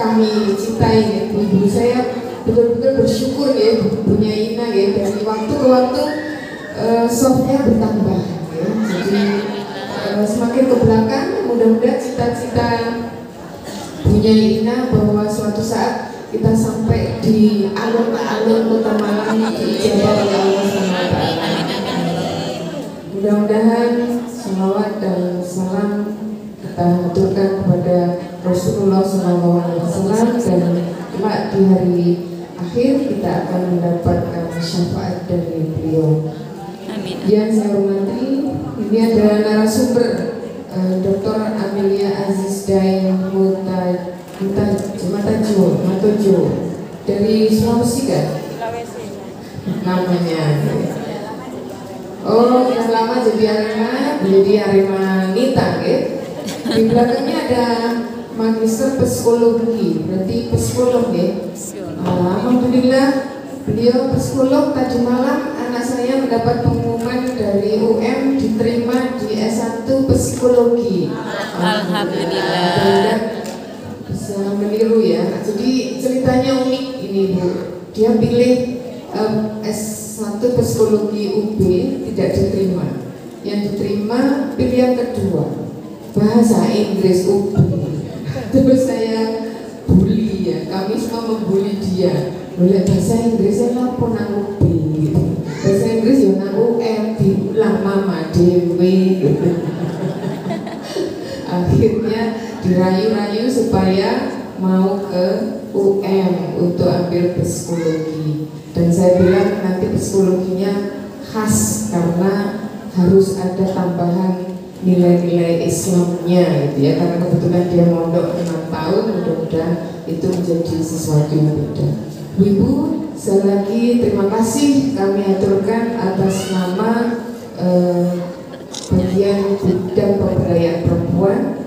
kami cintai ya. Ibu saya betul-betul bersyukur ya punya Ina ya, dari waktu ke waktu softnya bertambah ya. Jadi semakin ke belakang mudah-mudahan cita-cita punya Ina bahwa suatu saat kita sampai di alun-alun Kota Malang diijabah oleh Allah SWT. Mudah-mudahan salawat dan salam kita haturkan kepada Rasulullah SAW, dan kelak di hari akhir kita akan mendapatkan syafaat dari beliau. Amin. Yang saya hormati, ini ada narasumber Dr. Amelia Azizday Matojo dari Sulawesi kan? Namanya. Oh, yang lama jadi Arema Nita ya. Di belakangnya ada magister psikologi, berarti psikolog ya. Alhamdulillah beliau psikolog. Tadi malam anak saya mendapat pengumuman dari UM diterima di S1 psikologi. Alhamdulillah. Dan bisa meniru ya. Jadi ceritanya unik ini Bu. Dia pilih S1 psikologi UB tidak diterima. Yang diterima pilihan kedua bahasa Inggris UB. Terus saya bully ya, kami semua membuli dia. Boleh bahasa Inggrisnya apa nang UB gitu. Bahasa Inggris ya nang UM diulang mama dewe gitu. Akhirnya dirayu-rayu supaya mau ke UM untuk ambil psikologi. Dan saya bilang nanti psikologinya khas karena harus ada tambahan nilai-nilai Islamnya gitu ya, karena kebetulan dia mondok 6 tahun, mudah-mudahan itu menjadi sesuatu yang beda. Ibu, sekali lagi terima kasih kami aturkan atas nama bagian bidang pemberdayaan perempuan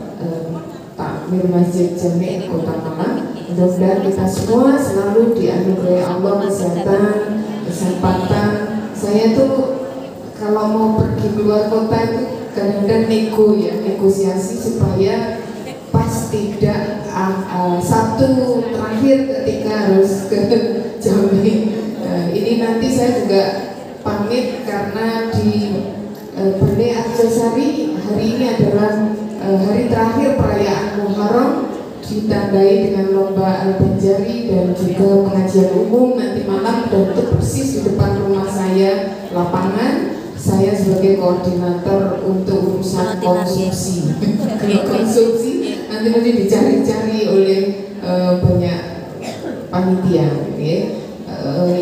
Takmir Masjid Jami' Kota Malang. Mudah-mudahan kita semua selalu dianugerahi Allah kesempatan. Saya tuh kalau mau pergi keluar kota itu kadang-kadang negosiasi supaya pas tidak Sabtu terakhir ketika harus ke Jambi. Ini nanti saya juga pamit karena di Bende Arjosari hari ini adalah hari terakhir perayaan Muharram, ditandai dengan lomba Al-Banjari dan juga pengajian umum nanti malam, dan itu persis di depan rumah saya lapangan. Saya sebagai koordinator untuk urusan konsumsi. Konsumsi nanti dicari-cari oleh banyak panitia gitu ya.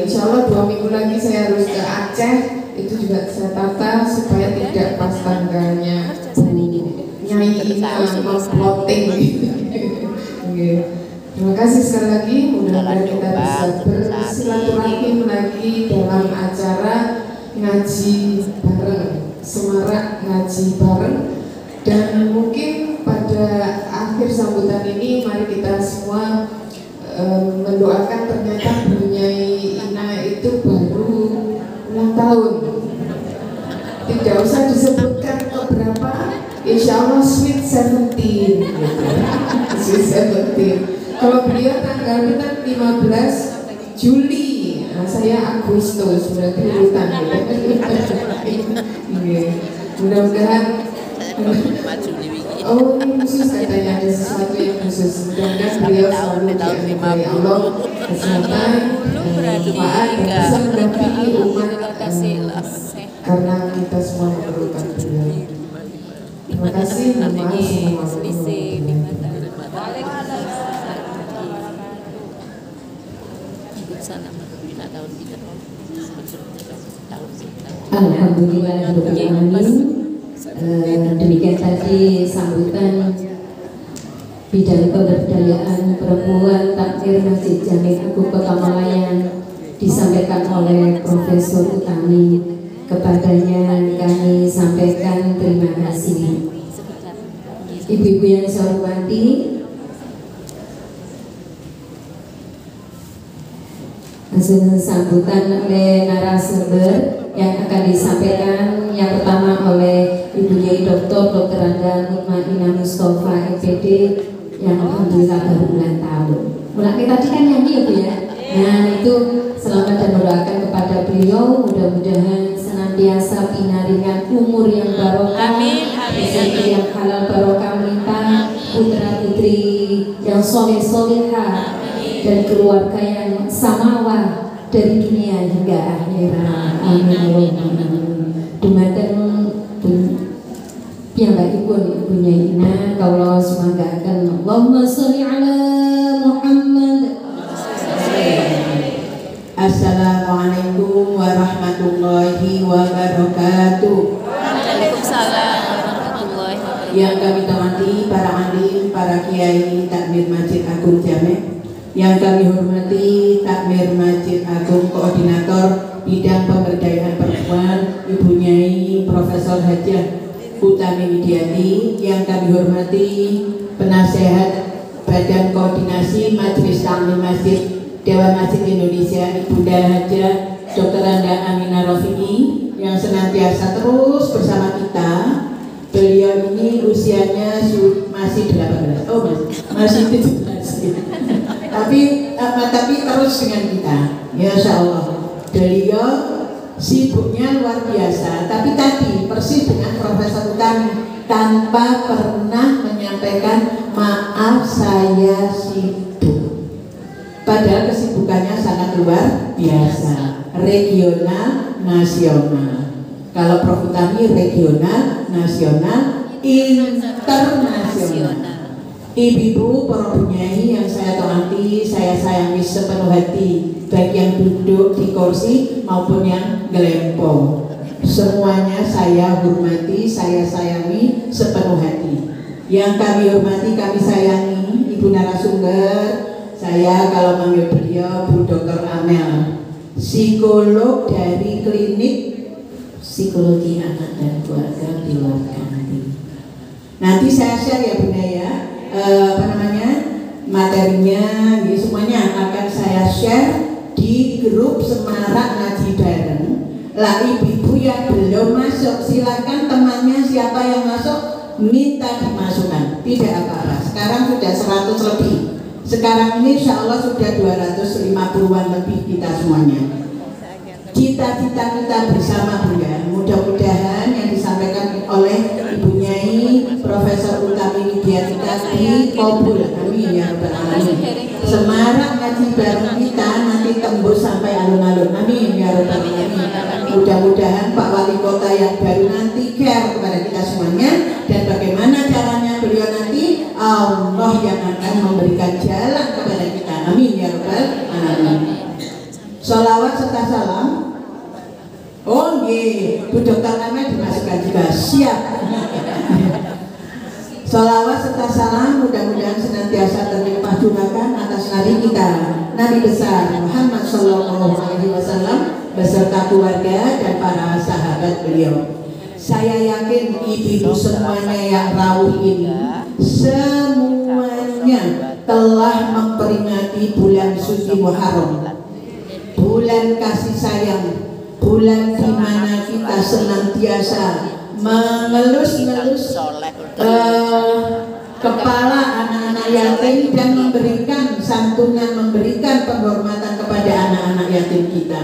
Insya Allah 2 minggu lagi saya harus ke Aceh, itu juga saya tata supaya tidak pas tanggalnya Nyai Ina plotting gitu. Terima kasih sekali lagi, mudah-mudahan kita bisa bersilaturahim lagi dalam acara ngaji bareng, semarak ngaji bareng. Dan mungkin pada akhir sambutan ini mari kita semua mendoakan, ternyata Bunyai Ina itu baru ulang tahun. Tidak usah disebutkan keberapa, insya Allah sweet 17 gitu. Sweet 17. Kalau beliau tanggal 15 Juli, nah, saya Agustus, berarti urutan gitu. Mudah-mudahan oh ini khusus katanya, ada sesuatu yang khusus. Mudah-mudahan beliau selalu dianugerahi Allah kesehatan, manfaat, dan bisa mendampingi umat karena kita semua memerlukan beliau. Terima kasih. Alhamdulillah, demikian tadi sambutan bidang pemberdayaan perempuan Takmir Masjid Jami' Agung Kota Malang disampaikan oleh Profesor Utami. Kepadanya kami sampaikan terima kasih. Ibu-ibu yang saya hormati, langsung sambutan oleh narasumber yang akan disampaikan. Yang pertama oleh Ibu Yai Dr. Anda Mutmainah Mustafa MPD yang alhamdulillah baru ulang tahun. Mulai tadi kan nyanyi ya Bu ya. Nah itu selamat dan mendoakan kepada beliau, mudah-mudahan senantiasa pinaringan umur yang barokah, rezeki yang halal barokah melimpah, putra putri yang soleh soleha dan keluarga yang samawah dari dunia hingga akhirat. Amin. Dumateng piyambakipun Ibunya Ina kawula sumanggaken Allahumma sholli ala Muhammad. Assalamualaikum warahmatullahi wabarakatuh. Waalaikumsalam warahmatullahi wabarakatuh. Yang kami hormati para alim, para kiai Takmir Masjid Agung Jamek. Yang kami hormati Takmir Masjid Agung Koordinator Bidang Pemberdayaan Perempuan Ibu Nyai Profesor Hajah Utami Widiati. Yang kami hormati Penasehat Badan Koordinasi Majelis Taklim Masjid Dewan Masjid Indonesia Ibunda Hajah Dr. Anda Aminah Rofi'i yang senantiasa terus bersama kita. Beliau ini usianya masih 18, masih 17 tapi terus dengan kita, ya Insya Allah. Beliau sibuknya luar biasa, tapi tadi persis dengan Profesor Utami tanpa pernah menyampaikan maaf saya sibuk. Padahal kesibukannya sangat luar biasa, regional, nasional. Kalau Prof Utami regional, nasional, internasional. Ibu-ibu, para penyanyi yang saya taati, saya sayangi sepenuh hati, baik yang duduk di kursi maupun yang gelempong. Semuanya saya hormati, saya sayangi sepenuh hati. Yang kami hormati, kami sayangi Ibu narasumber. Saya kalau manggil beliau Bu Dr. Amel, psikolog dari klinik psikologi anak dan keluarga di luar Kanti. Nanti saya share ya Bunda ya, materinya, ya, semuanya akan saya share di grup Semarak Ngaji Bareng. Lah ibu-ibu yang belum masuk, silakan temannya siapa yang masuk minta dimasukkan, tidak apa-apa. Sekarang sudah 100 lebih. Sekarang ini insya Allah sudah 250-an lebih kita semuanya. Cita-cita kita bersama Bunda, mudah-mudahan yang disampaikan oleh Ibu Nyai Profesor Utami Widiati tadi kabul. Amin ya rabbal alamin. Semarak ngaji bareng kita nanti tembus sampai alun-alun. Amin ya rabbal alamin. Mudah-mudahan Pak Wali Kota yang baru nanti care kepada kita semuanya, dan bagaimana caranya beliau nanti Allah yang akan memberikan jalan kepada kita. Amin ya rabbal alamin. Sholawat serta salam. Oh nggih, Bu Dr. Amel dimasukkan juga. Siap. Sholawat serta salam mudah-mudahan senantiasa terlimpah curahkan atas Nabi kita, Nabi besar Muhammad Sallallahu Alaihi Wasallam beserta keluarga dan para sahabat beliau. Saya yakin ibu-ibu semuanya yang rawuh ini semuanya telah memperingati bulan suci Muharram, bulan kasih sayang, bulan di mana kita senantiasa mengelus-ngelus kepala anak-anak yatim dan memberikan santunan, memberikan penghormatan kepada anak-anak yatim kita.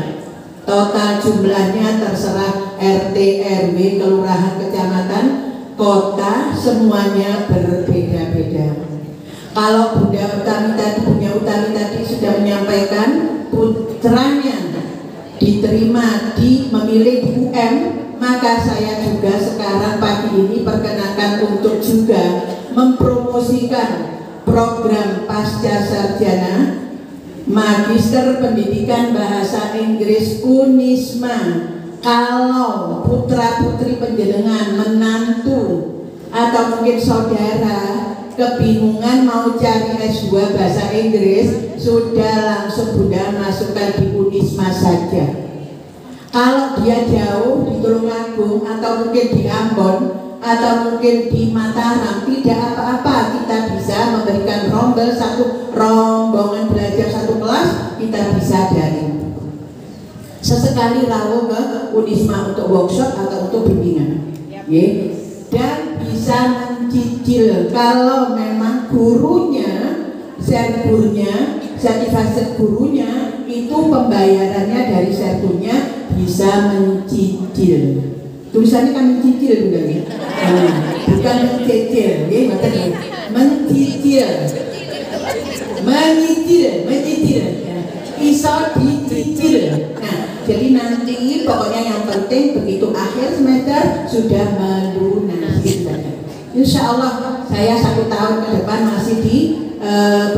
Total jumlahnya terserah RT, RW, kelurahan, kecamatan, kota, semuanya berbeda-beda. Kalau Bunda Utami tadi, Punya Utami tadi sudah menyampaikan putranya diterima memilih di UM, maka saya juga sekarang pagi ini perkenankan untuk juga mempromosikan program pasca sarjana Magister Pendidikan Bahasa Inggris Unisma. Kalau putra-putri penjenengan, menantu atau mungkin saudara kebingungan mau cari S2 Bahasa Inggris, sudah langsung Bunda masukkan di Unisma saja. Kalau dia jauh di Tulungagung atau mungkin di Ambon atau mungkin di Mataram, tidak apa-apa, kita bisa memberikan satu rombongan belajar satu kelas, kita bisa daring. Sesekali rawuh ke Unisma untuk workshop atau untuk bimbingan, dan bisa mencicil kalau memang gurunya serburnya, sertifikat gurunya itu pembayarannya dari serburnya bisa mencicil. Tulisannya kan mencicil bukan ya? Bukan mencicil, ya, mencicil, mencicil, iso dicicil. Nah, jadi nanti pokoknya yang penting begitu akhir semester sudah melunasi. Insya Allah saya 1 tahun ke depan masih di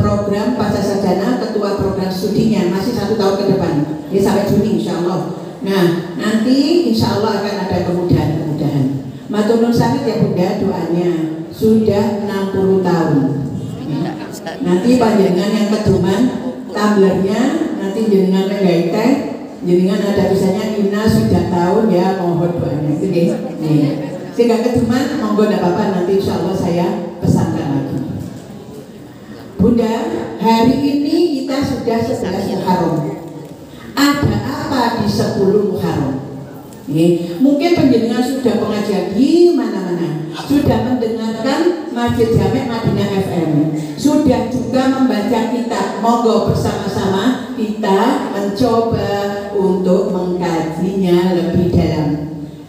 program Pasca Sarjana, ketua program studinya masih 1 tahun ke depan, ya sampai Juni Insya Allah. Nah, nanti insya Allah akan ada kemudahan-kemudahan. Matur nuwun sangat ya Bunda doanya. Sudah 60 tahun. Nanti panjenengan yang keduman tumblernya nanti jenengan nggawe teh, jenengan ada tulisannya Ina sudah tahun ya, mohon doanya. Oke. Nih. Sehingga keduman monggo enggak apa-apa, nanti insya Allah saya pesankan lagi. Bunda, hari ini kita sudah 11 Muharram. Ada apa di 10 Muharram? Mungkin penjenengan sudah pengajian di mana-mana, sudah mendengarkan Masjid Jamek Madinah FM, sudah juga membaca kitab. Monggo bersama-sama kita mencoba untuk mengkajinya lebih dalam.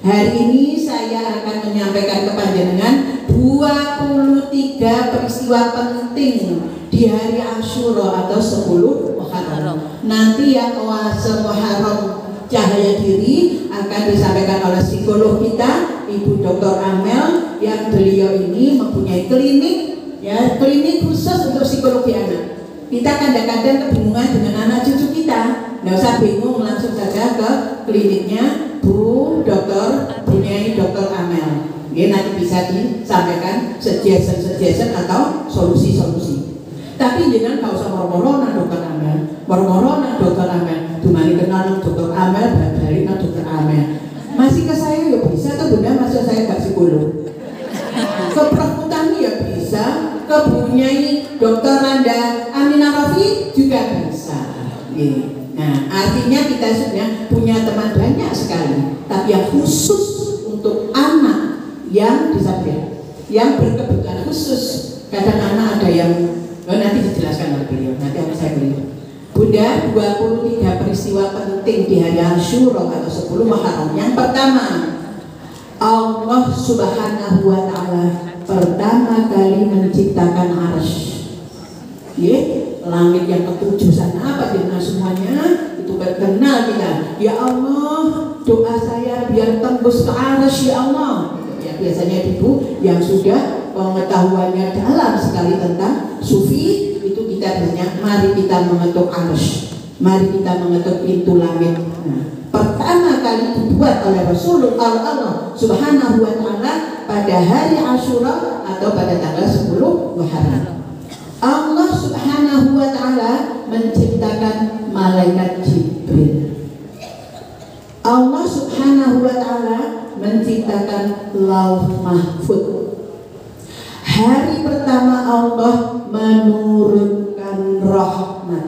Hari ini saya akan menyampaikan kepada panjenengan 23 peristiwa penting di hari Asyura atau 10 Muharram. Nanti yang oase Muharram Cahaya Diri akan disampaikan oleh psikolog kita Ibu Dr. Amel, yang beliau ini mempunyai klinik, ya, klinik khusus untuk psikologi anak. Kita kadang-kadang kebingungan dengan anak cucu kita, nggak usah bingung, langsung saja ke kliniknya Bu Dr. Bunyai Dr. Amel. Ini nanti bisa disampaikan suggestion atau solusi-solusi. Tapi jangan nggak usah moro-moro nang Dokter Amel, moro-moro nang Dokter Amel, dumani kenal nang Dokter Amel, balik nang Dokter Amel. Masih ke saya ya bisa, tuh Bunda, masa saya gak psikolog. Ke Prof Utami ya bisa, ke Bunyai Dokter Randa Aminah Rafi juga bisa. Nah, artinya kita sudah punya teman banyak sekali, tapi yang khusus untuk anak yang disabilitas, yang berkebutuhan khusus. Kadang anak ada yang nanti dijelaskan oleh beliau, nanti akan saya beri. Bunda, 23 peristiwa penting di hari Asyura atau 10 Muharram. Yang pertama, Allah Subhanahu wa Ta'ala pertama kali menciptakan arsy. Langit yang ketujuh sana apa dengan semuanya itu berkenal kita. Ya Allah, doa saya biar tembus ke arsy ya Allah. Ya, biasanya ibu yang sudah pengetahuannya dalam sekali tentang sufi itu kita banyak, mari kita mengetuk arsy, mari kita mengetuk pintu langit. Nah, pertama kali dibuat oleh Rasulullah Allah Subhanahu wa Ta'ala pada hari Asyura atau pada tanggal 10 Muharram. Allah Subhanahu wa Ta'ala menciptakan malaikat Jibril. Allah Subhanahu wa Ta'ala menciptakan Lauh Mahfuz. Hari pertama Allah menurunkan rahmat.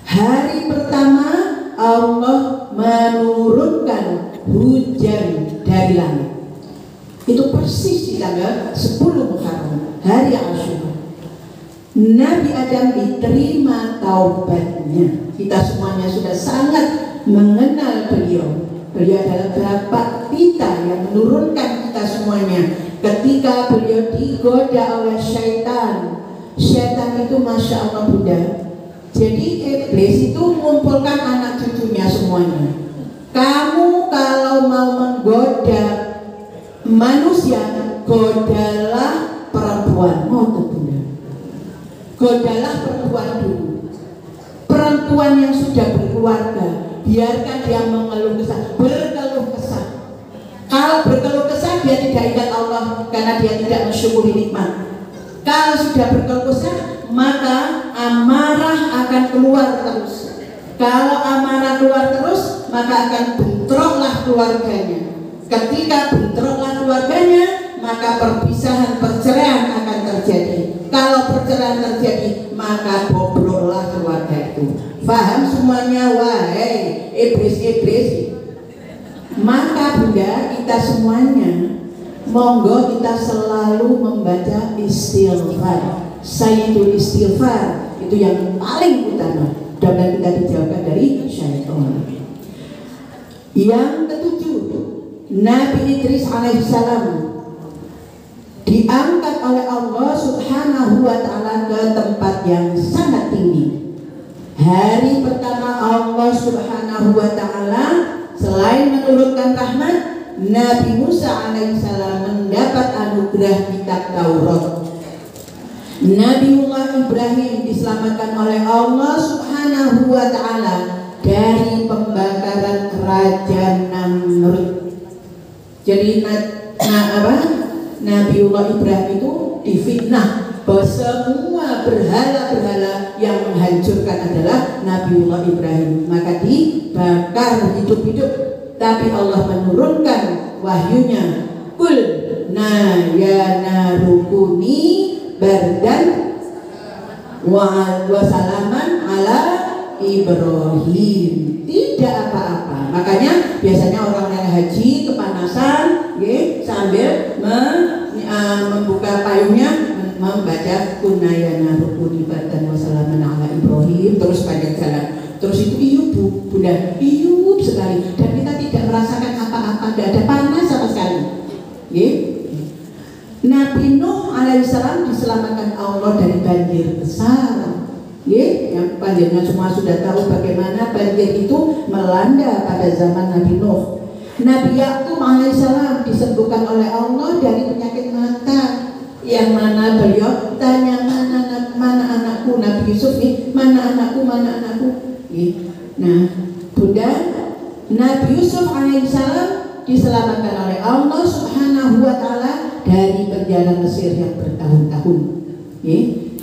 Hari pertama Allah menurunkan hujan dari langit. Itu persis di tanggal 10 Muharram, hari Asyura. Nabi Adam diterima taubatnya. Kita semuanya sudah sangat mengenal beliau. Beliau adalah bapak kita yang menurunkan kita semuanya. Ketika beliau digoda oleh syaitan, syaitan itu Masya Allah Bunda. Jadi iblis itu mengumpulkan anak cucunya semuanya. Kamu kalau mau menggoda manusia, godalah perempuan. Mau tuh Bunda, godalah perempuan dulu. Perempuan yang sudah berkeluarga, biarkan dia mengeluh kesah, berkeluh kesah. Kalau berkeluh kesah dia tidak ingat Allah karena dia tidak mensyukuri nikmat. Kalau sudah berkeluh kesah maka amarah akan keluar terus. Kalau amarah keluar terus maka akan bentroklah keluarganya. Ketika bentroklah keluarganya maka perpisahan, perceraian akan terjadi. Kalau perceraian terjadi maka bobroklah keluarga itu. Faham semuanya wahai iblis-iblis? Maka Bunda, kita semuanya monggo kita selalu membaca istighfar. Sayyidul istighfar itu yang paling utama dan kita dijauhkan dari syaitan. Yang ketujuh, Nabi Idris alaihissalam diangkat oleh Allah Subhanahu wa ta'ala ke tempat yang sangat tinggi. Hari pertama Allah Subhanahu wa ta'ala selain menurunkan rahmat, Nabi Musa alaihissalam mendapat anugerah kitab Taurat. Nabiullah Ibrahim diselamatkan oleh Allah Subhanahu wa ta'ala dari pembakaran Raja Namrud. Jadi Nabiullah Ibrahim itu difitnah bahwa semua berhala-berhala yang menghancurkan adalah Nabiullah Ibrahim, maka dibakar hidup-hidup. Tapi Allah menurunkan wahyunya, Qul ya narukuni bardan wa salaman ala Ibrahim. Tidak apa-apa. Makanya biasanya orang yang haji kepanasan, sambil membuka payungnya membaca kunayana rukuni bardan wa salaman ala Ibrahim, terus pada jalan. Terus itu iup bunda, iup sekali, dan kita tidak merasakan apa-apa, tidak ada panas sama sekali. Nabi Nuh alaihissalam diselamatkan Allah dari banjir besar. Yang banjirnya semua sudah tahu bagaimana banjir itu melanda pada zaman Nabi Nuh. Nabi Yakub alaihissalam disembuhkan oleh Allah dari penyakit mata. Yang mana beliau tanya, mana anakku? Nabi Yusuf mana anakku? Nah, Bunda, Nabi Yusuf alaihissalam diselamatkan oleh Allah Subhanahu wa ta'ala dari penjara Mesir yang bertahun-tahun.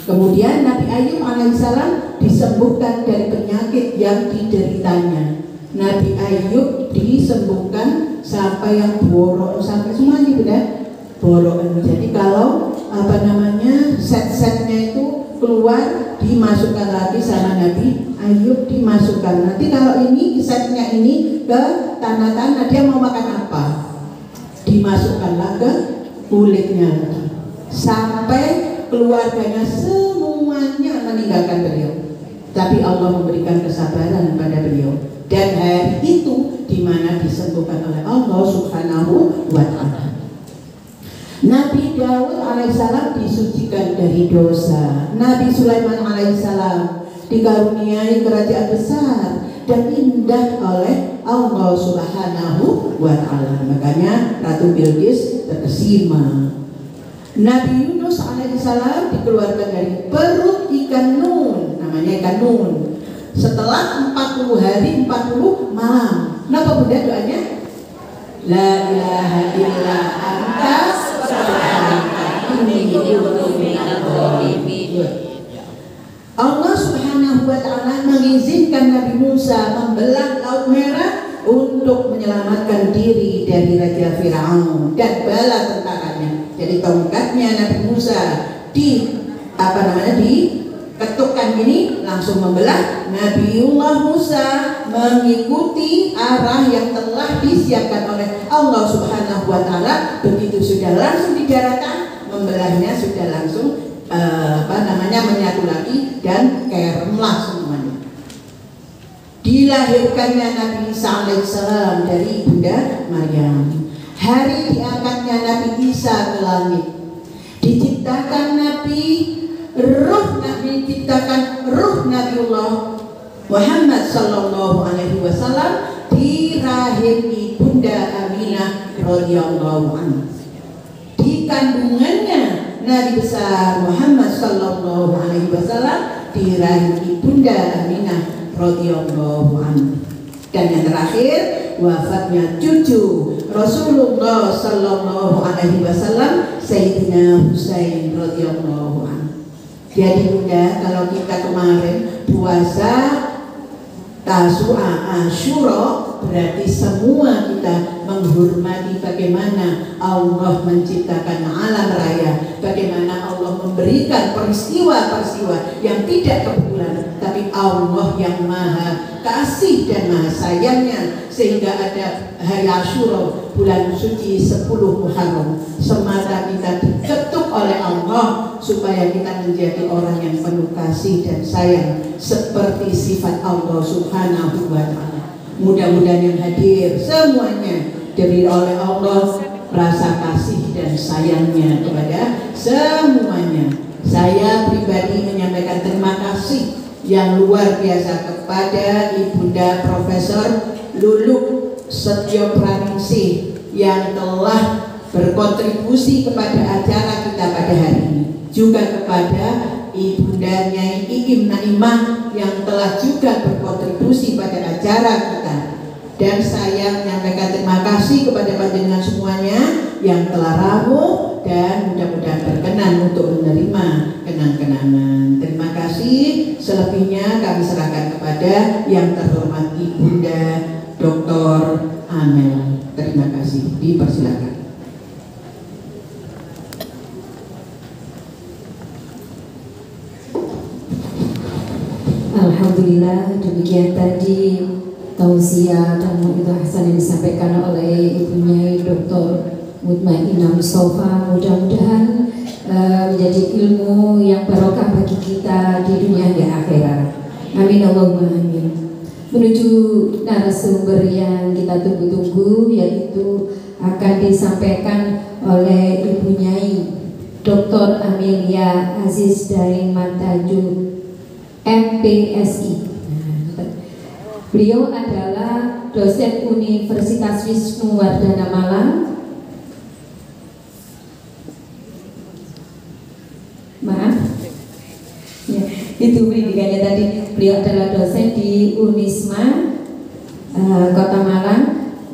Kemudian Nabi Ayub alaihissalam disembuhkan dari penyakit yang dideritanya. Nabi Ayub disembuhkan sampai yang borok, sampai semuanya udah borok. Jadi kalau set-setnya itu keluar, dimasukkan lagi sama Nabi Ayub, dimasukkan. Nanti kalau ini setnya ini ke tanah-tanah, dia mau makan apa? Dimasukkanlah ke kulitnya sampai keluarganya semuanya meninggalkan beliau. Tapi Allah memberikan kesabaran pada beliau, dan hari itu dimana disembuhkan oleh Allah Subhanahu wa ta'ala. Nabi Daud alaihissalam disucikan dari dosa. Nabi Sulaiman alaihissalam dikaruniai kerajaan besar dan indah oleh Allah Subhanahu wa ta'ala. Makanya Ratu Bilqis terkesima. Nabi Yunus alaihissalam dikeluarkan dari perut ikan Nun, namanya ikan Nun, setelah 40 hari 40 malam. Kenapa Bunda doanya? La ilaha illa anta Allah Subhanahu wa ta'ala mengizinkan Nabi Musa membelah Laut Merah untuk menyelamatkan diri dari Raja Firaun dan bala tentaranya. Jadi tongkatnya Nabi Musa diketukkan ini langsung membelah. Nabiullah Musa mengikuti arah yang telah disiapkan oleh Allah Subhanahu wa ta'ala. Begitu sudah langsung di daratan, membelahnya sudah langsung menyatu lagi dan keremlah semuanya. Dilahirkannya Nabi Isa alaihissalam dari Bunda Maryam. Hari diangkatnya Nabi Isa ke langit. Diciptakan ruh Nabiullah Muhammad sallallahu alaihi wasallam di rahim Bunda Aminah radhiyallahu anha. Di kandungannya Nabi besar Muhammad sallallahu alaihi wasallam di rahim Bunda Aminah radhiyallahu anha. Dan yang terakhir wafatnya cucu Rasulullah sallallahu alaihi wasallam Sayyidina Husain radhiyallahu anhu. Jadi Bunda, kalau kita kemarin puasa Tasu'a Asyura, berarti semua kita menghormati bagaimana Allah menciptakan alam raya, bagaimana Allah memberikan peristiwa-peristiwa yang tidak kebetulan, tapi Allah yang maha kasih dan maha sayangnya, sehingga ada hari Asyura, bulan suci 10 Muharram, semata kita diketuk oleh Allah supaya kita menjadi orang yang penuh kasih dan sayang seperti sifat Allah Subhanahu wa Ta'ala. Mudah-mudahan yang hadir semuanya diberi oleh Allah rasa kasih dan sayangnya kepada semuanya. Saya pribadi menyampaikan terima kasih yang luar biasa kepada Ibunda Profesor Luluk Setiopraningsih yang telah berkontribusi kepada acara kita pada hari ini, juga kepada Ibunda Nyai Ikim Naimah yang telah juga berkontribusi pada acara kita. Dan saya menyampaikan terima kasih kepada panjenengan semuanya yang telah rawuh dan mudah-mudahan berkenan untuk menerima kenang-kenangan. Terima kasih. Selebihnya kami serahkan kepada yang terhormat Ibunda Dr. Amel. Terima kasih. Dipersilakan. Alhamdulillah, demikian tadi tausiah dan mau'izah hasanah yang disampaikan oleh Ibu Nyai Dr. Mutmainah Mustafa. Mudah-mudahan menjadi ilmu yang barokah bagi kita di dunia dan akhirat. Amin Allahumma amin. Menuju narasumber yang kita tunggu-tunggu, yaitu akan disampaikan oleh Ibu Nyai Dr. Amelia Aziz dari Mataju MPSI. Beliau adalah dosen Universitas Wisnuwardana Malang. Maaf, ya, itu pendidikannya tadi. Beliau adalah dosen di Unisma Kota Malang.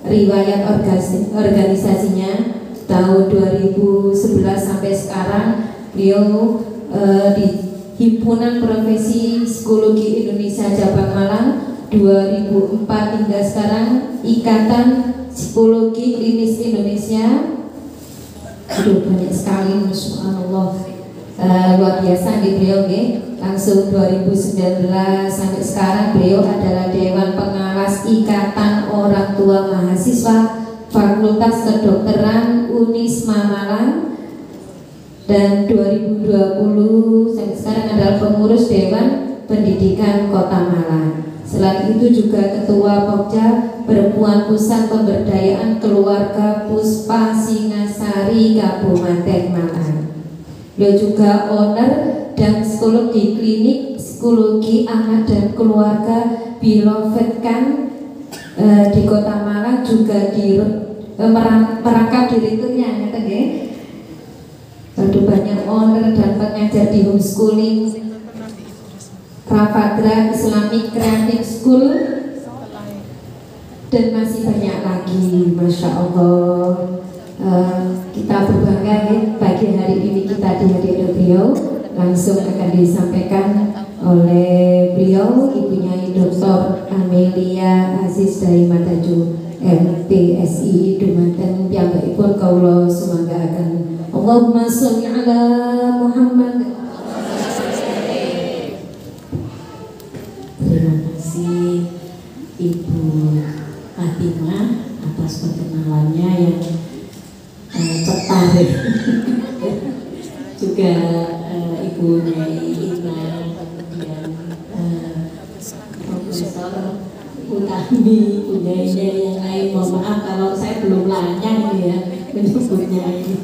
Riwayat organisasinya tahun 2011 sampai sekarang beliau di Himpunan Profesi Psikologi Indonesia Cabang Malang 2004 hingga sekarang Ikatan Psikologi Klinis Indonesia. Aduh, banyak sekali, subhanallah, luar biasa di beliau langsung 2019 sampai sekarang beliau adalah Dewan Pengawas Ikatan Orang Tua Mahasiswa Fakultas Kedokteran Unisma Malang, dan 2020 sampai sekarang adalah pengurus Dewan Pendidikan Kota Malang. Selain itu juga Ketua Pokja Perempuan Pusat Pemberdayaan Keluarga Puspa Singasari Kabupaten Malang. Beliau juga owner dan psikologi klinik psikologi anak dan keluarga Beloved Kan di Kota Malang, juga di merangkap direkturnya. Waduh, banyak owner dan pengajar di homeschooling, Rafadra Islamic Creative School, dan masih banyak lagi. Masya Allah, kita berbangga pagi hari ini kita dihadiri beliau. Langsung akan disampaikan oleh beliau Ibu Nyai Dr. Amelia Aziz dari Mataju MPSI Dumateng piyambakipun kawula sumanggahaken. Allahumma sholli ala Muhammad. Terima kasih Ibu Fatimah atas perkenalannya yang cetar. Juga Ibu Nyai Iqbal, kemudian Profesor Utami, Ibu Nyai yang lain. Mohon maaf kalau saya belum lanyang ya menyebutnya ini.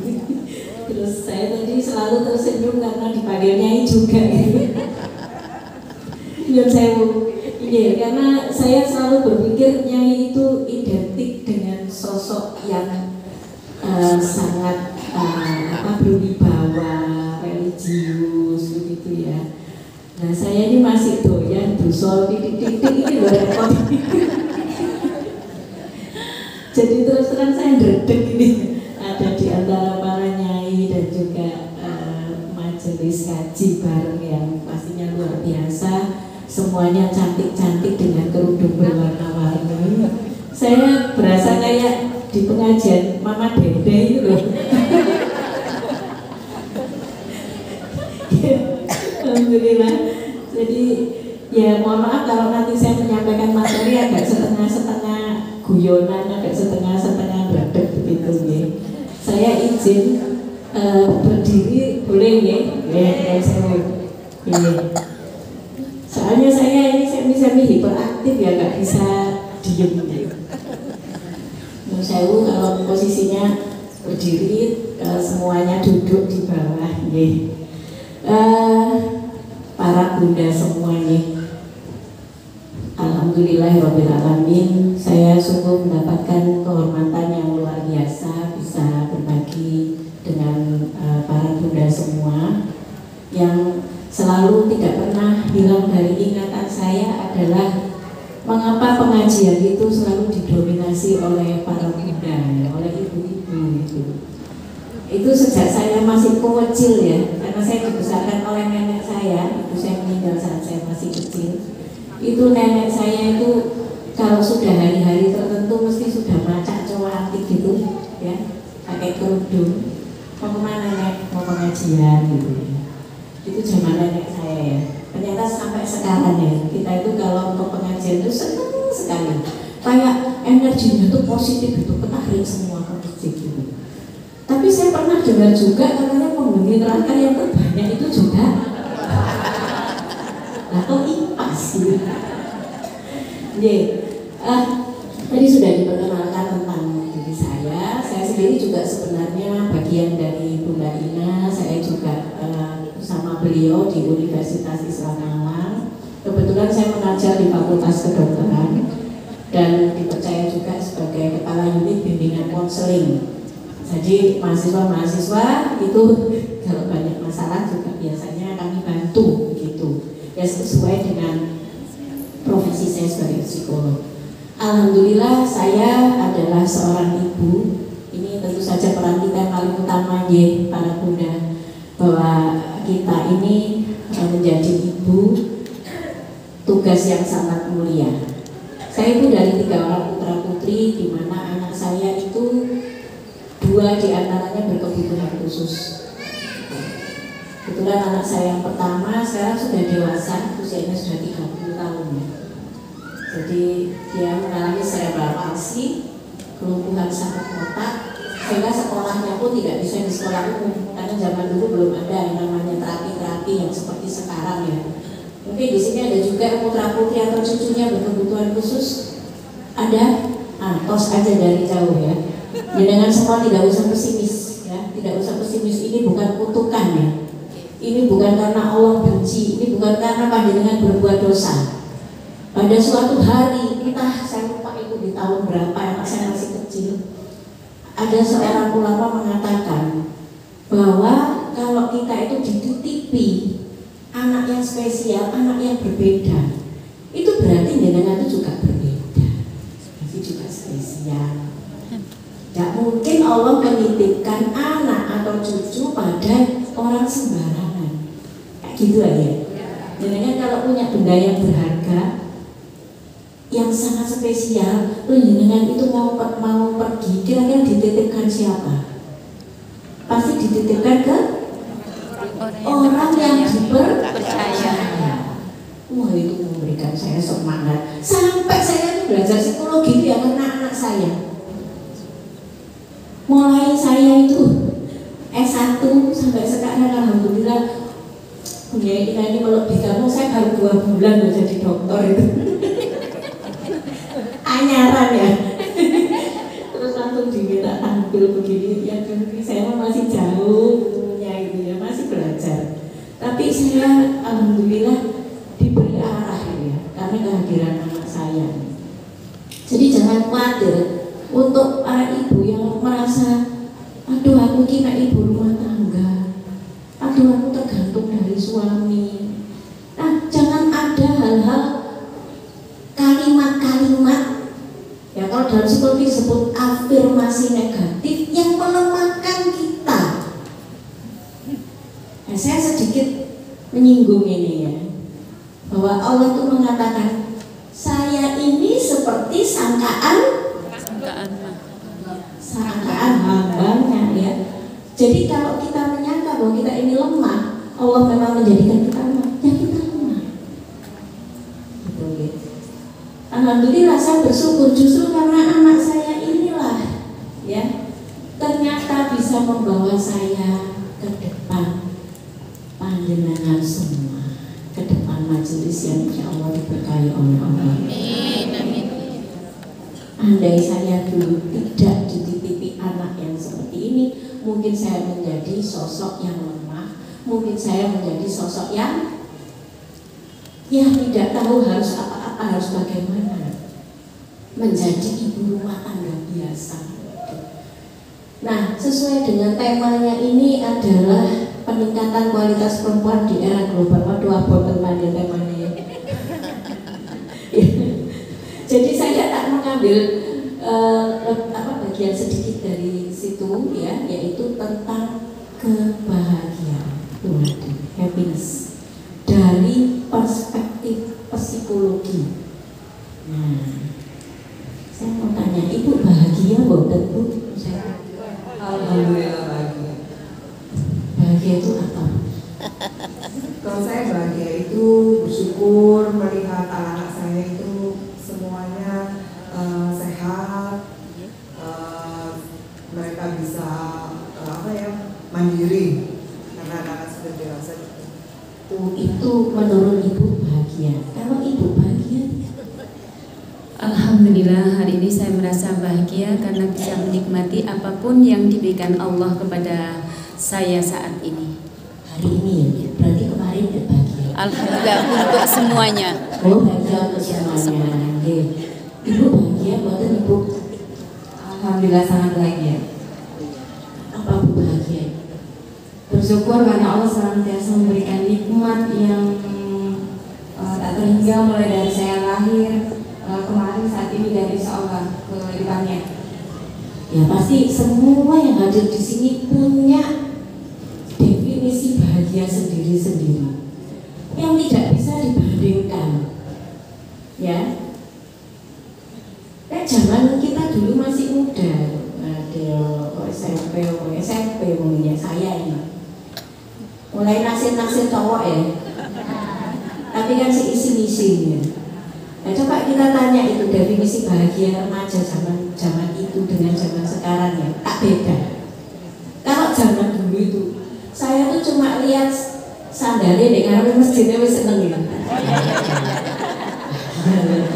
Terus saya tadi selalu tersenyum karena dipanggil Nyai juga. Dan saya ini karena saya selalu berpikir Nyai itu identik dengan sosok yang sangat berwibawa, religius begitu ya. Nah, saya ini masih doyan dusol titik-titik ini loh repot. Jadi terus terang saya ndredeg ini ada di antara para nyai dan juga majelis kaji bareng yang pastinya luar biasa. Semuanya cantik-cantik dengan kerudung berwarna-warni. Saya berasa kayak di pengajian Mama Dede itu loh. Alhamdulillah. Jadi ya mohon maaf kalau nanti saya menyampaikan materi agak setengah-setengah guyonan, agak setengah-setengah berdek begitu ya. Saya izin berdiri boleh ya? Ya, saya. Soalnya saya ini semi hiperaktif ya, nggak bisa diem. Saya kalau posisinya berdiri, semuanya duduk di bawah. Para bunda semuanya, alhamdulillahirobbilalamin, saya sungguh mendapatkan kehormatan yang luar biasa bisa berbagi dengan para bunda semua. Yang selalu tidak pernah hilang dari ingatan saya adalah mengapa pengajian itu selalu didominasi oleh para bunda, oleh ibu-ibu itu. Itu sejak saya masih kecil ya, karena saya dibesarkan oleh nenek saya. Ibu saya meninggal saat saya masih kecil. Itu nenek saya itu kalau sudah hari-hari tertentu mesti sudah macak cowatik gitu ya, pakai kerudung. Mau kemana nek? Mau pengajian gitu ya. Itu zaman nenek saya ya. Ternyata sampai sekarang ya, kita itu kalau ke pengajian itu senang sekali. Kayak energinya itu positif, itu menarik semua ke masjid gitu. Tapi saya pernah dengar juga katanya penghuni neraka yang terbanyak itu juga atau impas gitu. Tadi sudah diperkenalkan tentang diri saya. Saya sendiri juga sebenarnya bagian dari Bunda Ina. Saya juga bersama beliau di Universitas Islam Malang. Kebetulan saya mengajar di Fakultas Kedokteran dan dipercaya juga sebagai kepala unit bimbingan konseling. Jadi mahasiswa-mahasiswa itu kalau banyak masalah juga biasanya kami bantu gitu. Ya sesuai dengan profesi saya sebagai psikolog. Alhamdulillah saya adalah seorang ibu. Ini tentu saja peran kita yang paling utama ya para bunda, bahwa kita ini menjadi ibu tugas yang sangat mulia. Saya itu dari 3 orang putra putri, di mana anak saya itu 2 diantaranya berkebutuhan khusus. Kebetulan anak saya yang pertama sekarang sudah dewasa, usianya sudah 30 tahun ya. Jadi dia mengalami cerebral palsy, kelumpuhan saraf otak, sehingga sekolahnya pun tidak bisa di sekolah umum karena zaman dulu belum ada yang namanya terapi-terapi yang seperti sekarang ya. Mungkin di sini ada juga putra putri atau cucunya berkebutuhan khusus. Ada, tos aja dari jauh ya. Dengan semua tidak usah pesimis ya, tidak usah pesimis. Ini bukan kutukan ya. Ini bukan karena Allah benci, ini bukan karena panjenengan berbuat dosa. Pada suatu hari, entah saya lupa itu di tahun berapa, anak saya masih kecil, ada seorang ulama mengatakan bahwa kalau kita itu dititipi anak yang spesial, anak yang berbeda, itu berarti jenengan itu juga berbeda, itu juga spesial. Tidak mungkin Allah menitipkan anak atau cucu pada orang sembarangan, kayak gitu aja. Jenengan kalau punya benda yang berharga, yang sangat spesial, jenengan itu mau pergi, kira-kira dititipkan siapa? Pasti dititipkan ke orang yang dipercaya. Wah, itu memberikan saya semangat. Sampai saya belajar psikologi itu ya karena anak saya. Mulai saya itu S1 sampai sekarang alhamdulillah punya ini melebih kamu. Saya baru 2 bulan loh jadi dokter itu. Anyaran ya. Terus langsung diminta tampil begini ya, saya masih jauh ya gitu ya, masih belajar. Tapi saya alhamdulillah diberi arah ya karena kehadiran anak saya. Jadi jangan khawatir untuk para ibu yang merasa aduh aku kira ibu rumah tangga, aduh aku tergantung dari suami. Nah, jangan ada hal-hal kalimat-kalimat ya, kalau dalam psikologi disebut afirmasi negatif yang melemahkan kita. Nah, saya sedikit menyinggung ini ya, bahwa Allah itu mengatakan saya ini seperti sangkaan hambanya ya. Jadi kalau kita menyangka bahwa kita ini lemah, Allah memang menjadikan kita lemah, ya kita lemah. Gitu. Alhamdulillah saya bersyukur justru karena anak saya inilah ya ternyata bisa bisa membawa saya ke depan panjenengan semua, ke depan majelis yang insya Allah diberkahi oleh Allah. Andai saya dulu tidak dititipi anak yang seperti ini, mungkin saya menjadi sosok yang lemah, mungkin saya menjadi sosok yang tidak tahu harus apa-apa, harus bagaimana, menjadi ibu rumah tangga biasa. Nah, sesuai dengan temanya ini adalah peningkatan kualitas perempuan di era global. Waduh, apa teman temanya ya? Jadi saya tak mengambil bagian sedikit dari situ ya, yaitu tentang kebahagiaan, happiness dari perspektif psikologi. Nah, saya mau tanya, Ibu bahagia boten Bu? Alhamdulillah bahagia. Bahagia itu apa? Kalau saya bahagia itu bersyukur melihat anak-anak saya itu semuanya sehat, mereka bisa mandiri karena anak-anak sudah dewasa. Itu menurut Ibu bahagia. Kalau Ibu bahagia? Alhamdulillah, hari ini saya merasa bahagia karena bisa menikmati apapun yang diberikan Allah kepada saya saat ini. Hari ini ya, berarti kemarin tidak bahagia. Alhamdulillah untuk semuanya. Oh, bahagia untuk semuanya. Ibu bahagia, buatan Ibu? Alhamdulillah sangat bahagia. Apa Bu bahagia? Bersyukur karena Allah senantiasa memberikan nikmat yang tak terhingga mulai dari saya lahir kemarin, saat ini, dan insya Allah ke depannya. Ya pasti semua yang hadir di sini punya definisi bahagia sendiri-sendiri yang tidak bisa dibandingkan. Ya, zaman kita dulu masih muda, ada SMP mungkin saya ini mulai naksir cowok ya, tapi kan seisi-isinya. Nah, coba kita tanya itu definisi bahagia remaja zaman itu dengan zaman sekarang ya, tak beda. Kalau zaman dulu itu saya tuh cuma lihat sandalnya di ngarepe masjidnya wis seneng ya.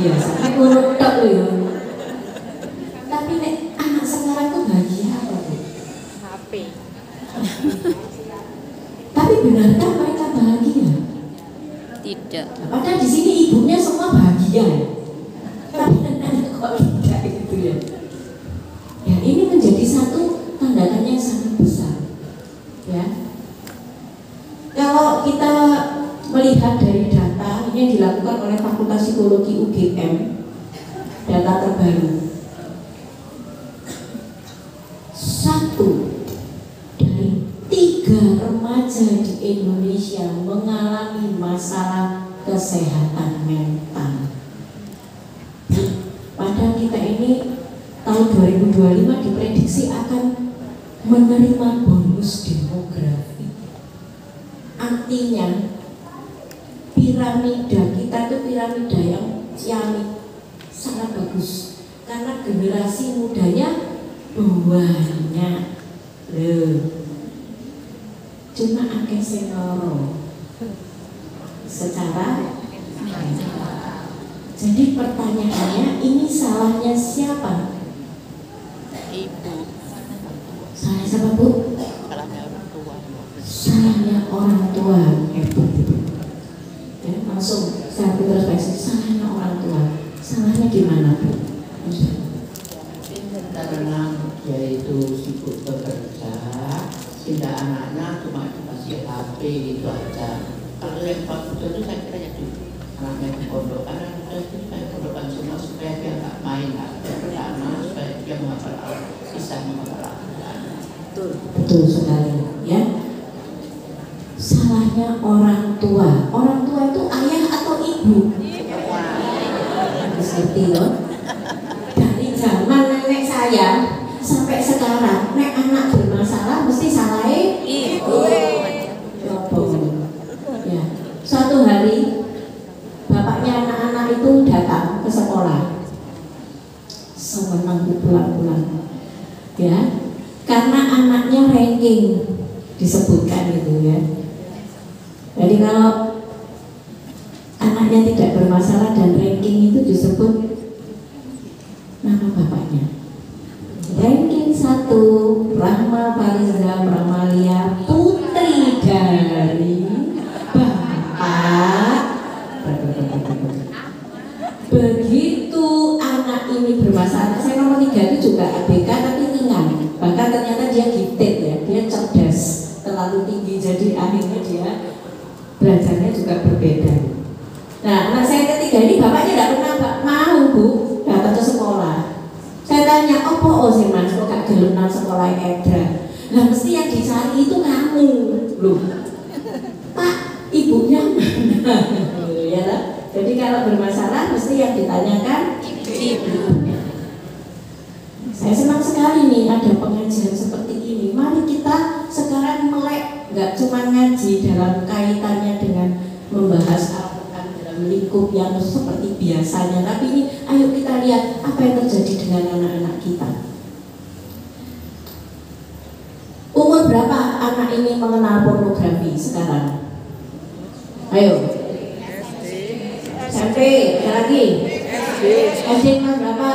Biasa, kurang tok lho ya. Tapi nek anak sekarang tuh bahagia apa tuh? HP. Tapi benarkah mereka bahagia? Tidak. Padahal di sini ibunya semua bahagia. Tapi anak kok tidak gitu ya. Ya ini menjadi satu tanda tanya yang sangat besar. Ya. Kalau kita melihat dari data ini yang dilakukan oleh Fakultas Psikologi UGM, data terbaru, 1 dari 3 remaja di Indonesia mengalami masalah kesehatan mental. Padahal kita ini tahun 2025 diprediksi akan menerima bonus demografi. Artinya piramida kita itu piramida yang sangat bagus karena generasi mudanya banyak cuma akeh sing loro secara jadi pertanyaannya ini salahnya siapa? Ibu. Salah siapa Bu? Salahnya orang tua. Ya, langsung saya introspeksi, salahnya orang tua. Salahnya gimana Bu? Karena dia itu sibuk bekerja, cinta anaknya cuma dikasih HP itu aja. Kalau yang bagus itu saya kira jadi anaknya di pondok, anak itu saya pondokan semua supaya dia nggak main HP pertama, supaya dia bisa menghafal Al-Quran. Betul sekali ya. Salahnya orang tua. Orang tua itu ayah atau ibu? Seperti loh. Dari zaman nenek saya sampai sekarang, nek anak bermasalah mesti salahnya Ibu. Ya. Suatu hari bapaknya anak-anak itu datang ke sekolah, semenang pulang-pulang, ya, karena anaknya ranking disebutkan itu ya. Jadi kalau anaknya tidak bermasalah dan ranking itu disebut nama bapaknya. Ranking 1 Rahma Fariza Pramalia, putri dari bapak. Begitu anak ini bermasalah, saya nomor 3 itu juga ABK tapi ringan. Bahkan ternyata dia gifted ya, dia cerdas, terlalu tinggi, jadi akhirnya dia belajarnya juga berbeda. Nah, anak saya ketiga ini bapaknya tidak pernah mau bu datang ke sekolah. Saya tanya, oh sih mas, kok gak gelem nang sekolah Edra? Nah mesti yang dicari itu kamu loh. Pak, ibunya mana? Ya lah. Jadi kalau bermasalah mesti yang ditanyakan ibu. Saya senang sekali nih ada pengajian seperti ini. Mari kita sekarang melek, nggak cuma ngaji dalam kaitannya dengan membahas Al-Quran dalam lingkup yang seperti biasanya, tapi ini ayo kita lihat apa yang terjadi dengan anak-anak kita. Umur berapa anak ini mengenal pornografi sekarang? Ayo. SMP, ada lagi? SD kelas berapa?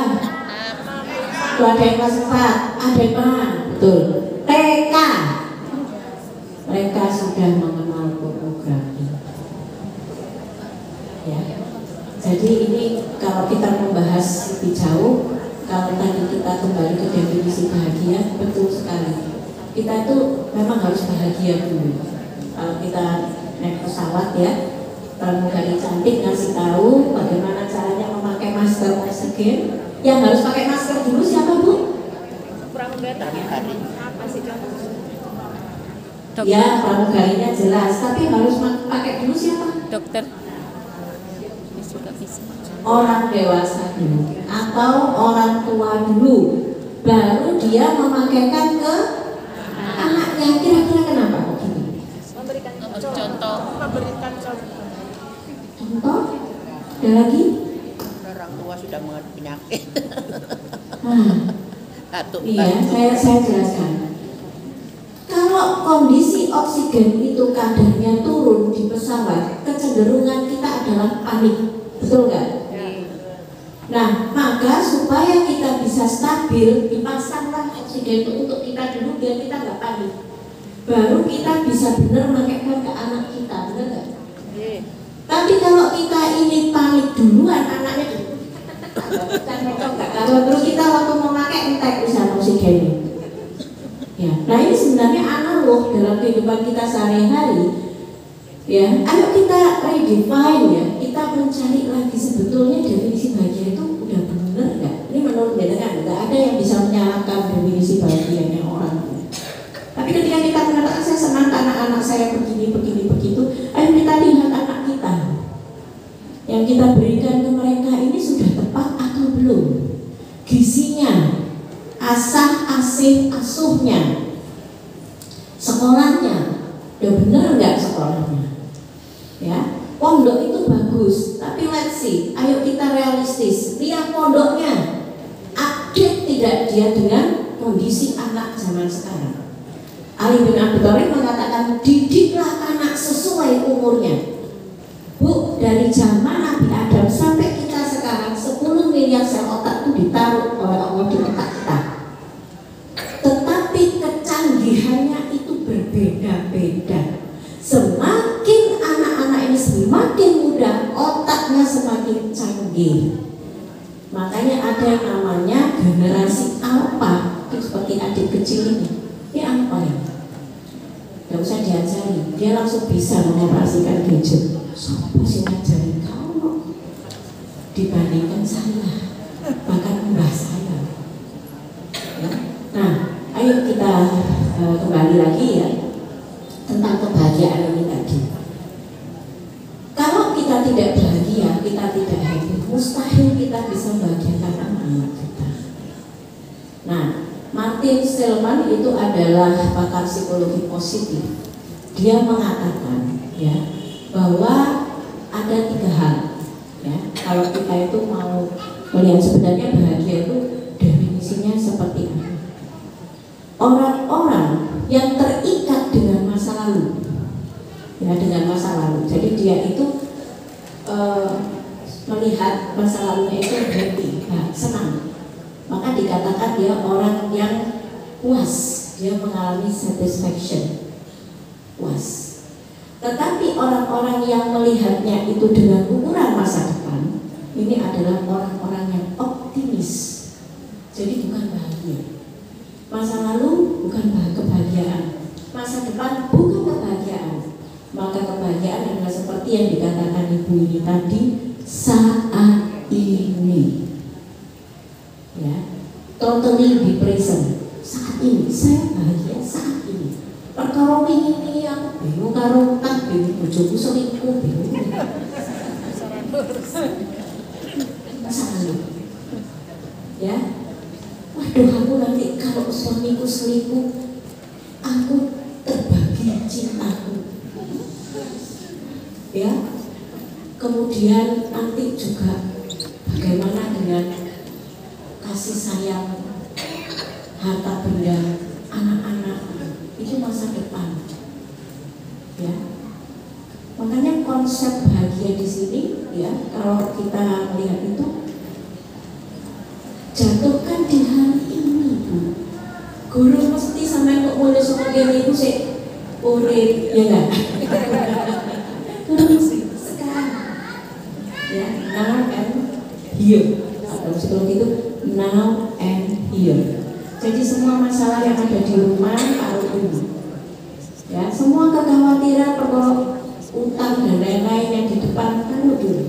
Tuh ada yang kelas 4, ada yang mana? Betul. TK. Mereka sudah mengenal pornografi. Ya. Jadi ini kalau kita membahas lebih jauh, kalau tadi kita kembali ke definisi bahagia, betul sekali. Kita itu memang harus bahagia dulu. Kalau kita naik pesawat ya, pramugari cantik ngasih tahu bagaimana caranya memakai masker oksigen. Yang harus pakai masker dulu siapa bu? Pramugari. Apa sih ya pramugarinya jelas, tapi harus pakai dulu siapa? Dokter. Orang dewasa dulu atau orang tua dulu, baru dia memakaikan ke anaknya. Kira-kira kenapa kok gini? Memberikan contoh. Memberikan contoh. Contoh? Ada lagi? Orang tua sudah mengalami penyakit. Iya, saya jelaskan. Kalau kondisi oksigen itu kadarnya turun di pesawat, kecenderungan kita adalah panik, betul nggak? Nah, maka supaya kita bisa stabil, dipasanglah oksigen itu untuk kita dulu biar kita nggak panik. Baru kita bisa benar makaikan ke anak kita, benar nggak? Tapi kalau kita ini panik duluan, anaknya terus kita waktu mau pakai entek bisa oksigennya. Ya, nah ini sebenarnya analog dalam kehidupan kita sehari-hari. Ya, ayo kita redefine ya, kita mencari lagi sebetulnya definisi bahagia itu udah benar nggak? Ini menurut jenengan nggak ada yang bisa menyalahkan definisi bahagianya orang. Tapi ketika kita mengatakan saya senang karena anak saya begini begitu, ayo kita lihat anak kita yang kita berikan ke mereka ini sudah tepat atau belum? Gizinya, asuhnya, sekolahnya, udah benar nggak sekolahnya? Ya, pondok itu bagus, tapi let's see, ayo kita realistis. Lihat pondoknya, update tidak dia dengan kondisi anak zaman sekarang. Ali bin Abi Thalib mengatakan didiklah anak sesuai umurnya. Bu, dari zaman Nabi Adam sampai kita sekarang 10 miliar sel otak itu ditaruh oleh Allah di otak kita. Tetapi kecanggihannya itu berbeda-beda. Semakin anak-anak ini semakin muda, otaknya semakin canggih. Makanya ada yang namanya generasi alpha. Itu seperti adik kecil ini. Ini apa ya? Gak usah diajari, dia langsung bisa mengoperasikan gadget. Siapa sih ngajarin kamu? Dibandingkan saya, bahkan mbah saya. Ya. Nah, ayo kita kembali lagi ya tentang kebahagiaan ini tadi. Kalau kita tidak bahagia, kita tidak happy, mustahil kita bisa membahagiakan anak-anak kita. Nah, Martin Stillman itu adalah pakar psikologi positif. Dia mengatakan ya bahwa ada 3 hal ya. Kalau kita itu mau melihat sebenarnya bahagia itu definisinya seperti apa. Orang-orang yang terikat dengan masa lalu, ya, dengan masa lalu. Jadi dia itu melihat masa lalunya itu happy, senang. Maka dikatakan dia orang yang puas, dia mengalami satisfaction, puas. Tetapi orang-orang yang melihatnya itu dengan ukuran masa depan, ini adalah orang-orang yang optimis. Jadi bukan bahagia. Masa lalu bukan kebahagiaan, masa depan bukan kebahagiaan. Maka kebahagiaan adalah seperti yang dikatakan ibu ini tadi, saat ini, ya, totally be present. Saat ini, saya bahagia saat ini. Perkara ini yang bingung karo tak bingung bojoku selingkuh bingung. Masa lalu, ya. Waduh, aku nanti kalau suamiku selingkuh, aku terbagi cintaku, ya. Kemudian nanti juga bagaimana dengan kasih sayang, harta benda, anak-anak, itu masa depan, ya. Makanya konsep bahagia di sini, ya, kalau kita melihat itu, jatuhkan di hari ini, Bu. Guru mesti sampai kok mulai sama gini itu sih urip, ya enggak? Guru mesti sekarang, ya, now and here. Atau psikologi itu now and here. Jadi semua masalah yang ada di rumah taruh dulu, ya, semua kekhawatiran, perkara utang dan lain-lain yang di depan taruh dulu.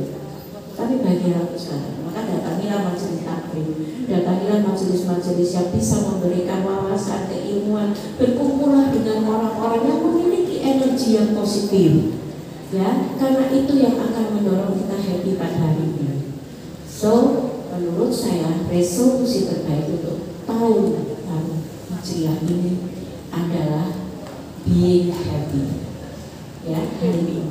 Tapi bahagia aku sekarang. Maka datangilah majelis taklim, datangilah majelis-majelis yang bisa memberikan wawasan, keilmuan. Berkumpullah dengan orang-orang yang memiliki energi yang positif, ya, karena itu yang akan mendorong kita happy pada hari ini. So, menurut saya resolusi terbaik untuk tahun hijriah ini adalah being happy, ya, hari ini.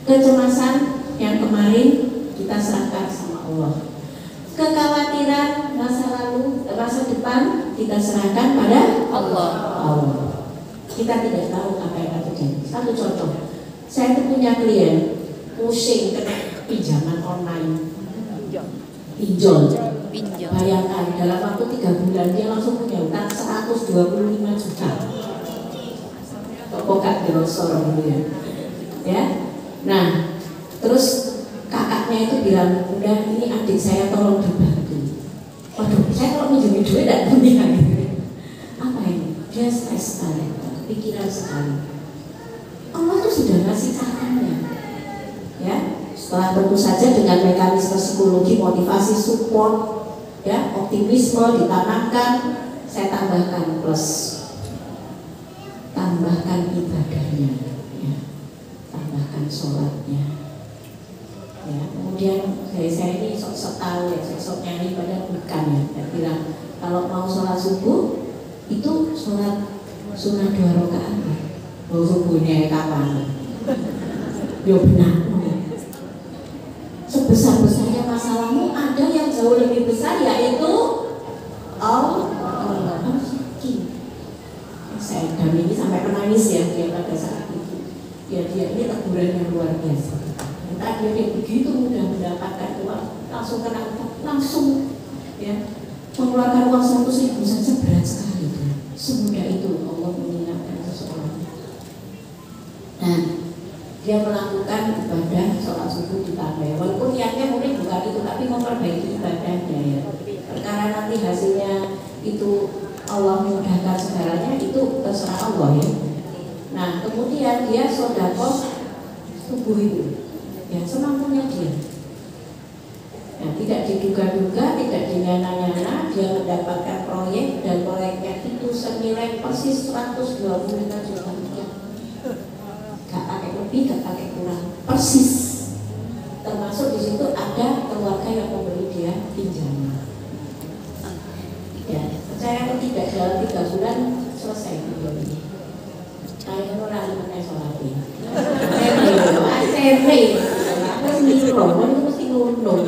Kecemasan yang kemarin kita serahkan sama Allah. Kekhawatiran masa lalu, masa depan kita serahkan pada Allah. Kita tidak tahu apa yang akan terjadi. Satu contoh, saya tuh punya klien pusing kena pinjaman online, pinjol. Bayangkan dalam waktu 3 bulan dia langsung punya utang 125 juta. Kok gak dirosor gitu ya? Ya. Nah, terus kakaknya itu bilang, udah ini adik saya tolong dibantu. Waduh, saya kalau minjemin duit tidak punya gitu. Apa ini? Dia stres sekali, pikiran sekali. Allah tuh sudah ngasih caranya, ya. Setelah tentu saja dengan mekanisme psikologi, motivasi, support, ya, optimisme ditanamkan, saya tambahkan plus, tambahkan ibadahnya, ya, tambahkan sholatnya. Ya, kemudian saya ini sok-sok tahu ya, sok-sok nyari pada bukan ya. Saya bilang kalau mau sholat subuh itu sholat sunnah 2 rakaat. Mau subuhnya kapan? Yo benar. Sebesar-besarnya masalahmu ada yang jauh lebih besar, yaitu Allah. Saya dan ini sampai menangis ya dia pada saat itu. Ya dia ini teguran yang luar biasa. Tadi dia begitu mudah mendapatkan uang, langsung kena utang, langsung, ya, mengeluarkan uang 100.000 saja berat sekali. Semudah itu Allah mengingatkan seseorang. Nah, dia melakukan ibadah sholat subuh ditambah. Walaupun niatnya mungkin bukan itu, tapi memperbaiki ibadahnya, ya. Perkara nanti hasilnya itu Allah memudahkan segalanya, itu terserah Allah, ya. Nah, kemudian dia sedekah subuh itu, ya, semampunya dia. Nah, tidak diduga-duga, tidak dinyana-nyana, dia mendapatkan proyek dan proyeknya itu senilai persis 125 juta rupiah. Gak pakai lebih, gak pakai kurang, persis. Termasuk di situ ada keluarga yang memberi dia pinjaman. Ya, percaya atau tidak, dalam 3 bulan selesai video ini. Saya orang mengenai sholat ini. SMP, aku sendiri loh, itu mesti ngundung.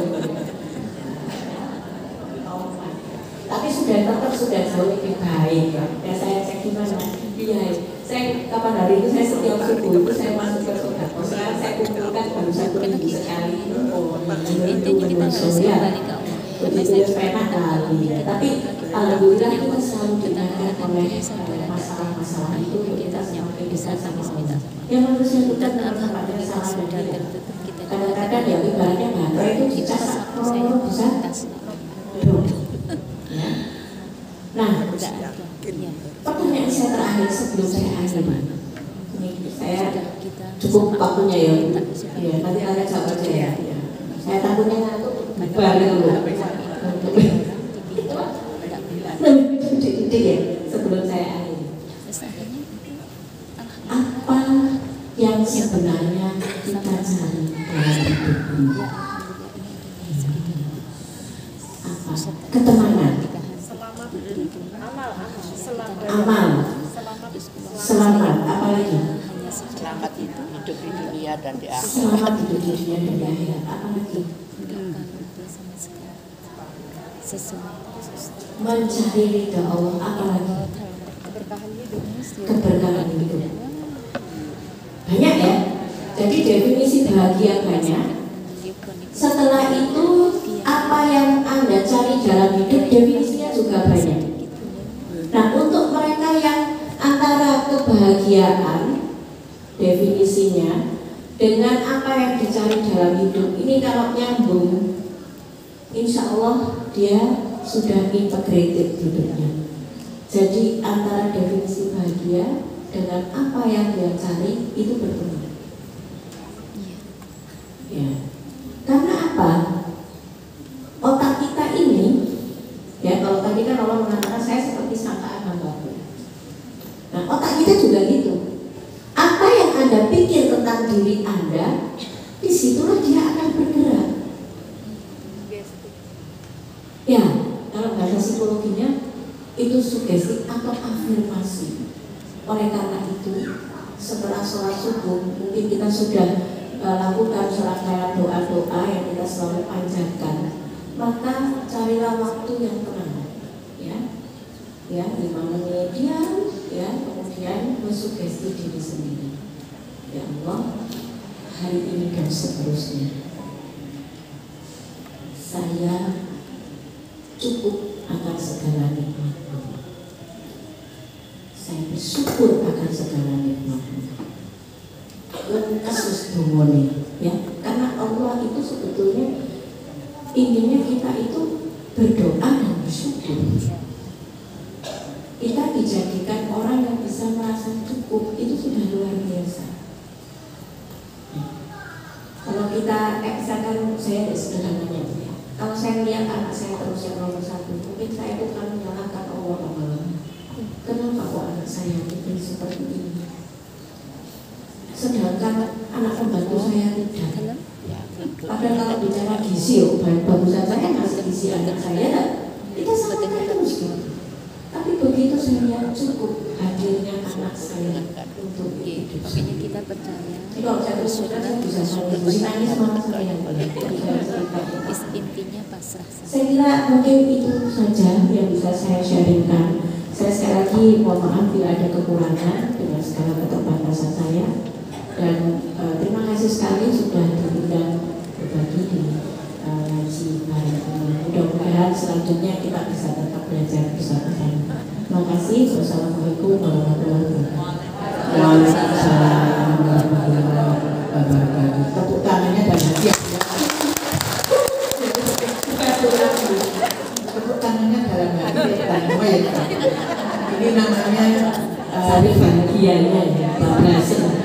Tapi sudah tetap sudah jauh lebih baik, ya. Saya cek gimana? Iya, saya kapan hari itu saya setiap subuh itu saya masuk ke sodako. Sekarang saya kumpulkan baru 1 minggu sekali. Oh, Intinya kita harus kembali ke Allah. Begitu pernah kali. Tapi alhamdulillah kita selalu diingatkan oleh masalah-masalah itu kita sampai bisa sampai sebentar. Yang manusia kita pada salah dan kadang-kadang ya ibaratnya baterai itu dicas bisa belum. Ya. Nah, pertanyaan saya terakhir sebelum saya akhiri. Saya cukup waktunya ya. Ya, nanti ada jawab saya. Ya. Saya takutnya ngantuk balik dulu. Itu ya sebelum saya akhiri. Apa yang sebenarnya kita cari dalam hidup ini? Apa? Ketenangan, amal, selamat, apa lagi? Selamat hidup di dunia dan di akhirat. Selamat hidup di dunia dan di akhirat, apa lagi? Mencari ridha Allah, apa lagi? Keberkahan hidup. Banyak ya. Jadi definisi bahagia banyak. Setelah itu apa yang Anda cari dalam hidup definisinya juga banyak. Nah, untuk mereka yang antara kebahagiaan definisinya dengan apa yang dicari dalam hidup ini kalau nyambung, insya Allah dia sudah integrated hidupnya. Jadi antara definisi bahagia dengan apa yang dia cari itu bertemu. Ya. Karena apa? Otak kita ini, ya kalau tadi kan Allah mengatakan saya seperti sangkaan hambaku. Nah, otak kita juga gitu. Apa yang Anda pikir tentang diri Anda, disitulah dia akan bergerak. Ya, kalau bahasa psikologinya itu sugesti atau afirmasi. Oleh karena itu, setelah sholat subuh mungkin kita sudah lakukan serangkaian doa-doa yang kita selalu panjatkan. Maka carilah waktu yang tenang, ya 5 menit diam, ya kemudian mensugesti diri sendiri. Ya Allah, hari ini dan seterusnya saya cukup akan segala nikmat-Mu. Saya bersyukur akan segala nikmat-Mu. Kasus dumoni, ya, karena Allah itu sebetulnya intinya kita itu berdoa dan bersyukur. Kita dijadikan orang yang bisa merasa cukup, itu sudah luar biasa. Kalau kita misalkan saya sederhananya, ya, kalau saya melihat anak saya terus yang nomor 1, mungkin saya itu akan menyalahkan Allah. Kenapa kok anak saya itu seperti ini? Sedangkan anak pembantu saya tidak. Padahal kalau bicara gizi, bagusan saya ngasih gizi anak saya, kita sama terus gitu. Tapi begitu saya lihat cukup hadirnya anak saya untuk hidup. Makanya kita percaya. Jadi kalau saya terus saya bisa nangis sama saya yang Intinya pasrah. Saya kira mungkin itu saja yang bisa saya sharingkan. Saya sekali lagi mohon maaf bila ada kekurangan dengan segala keterbatasan saya. Dan terima kasih sekali sudah diundang berbagi di ngaji hari ini. Mudah-mudahan selanjutnya kita bisa tetap belajar bersama-sama. Terima kasih. Wassalamualaikum warahmatullahi wabarakatuh. Waalaikumsalam warahmatullahi wabarakatuh. Tepuk tangannya dan hadiah. Tepuk tangannya dalam hati. Ini namanya bahagianya ya, berhasil.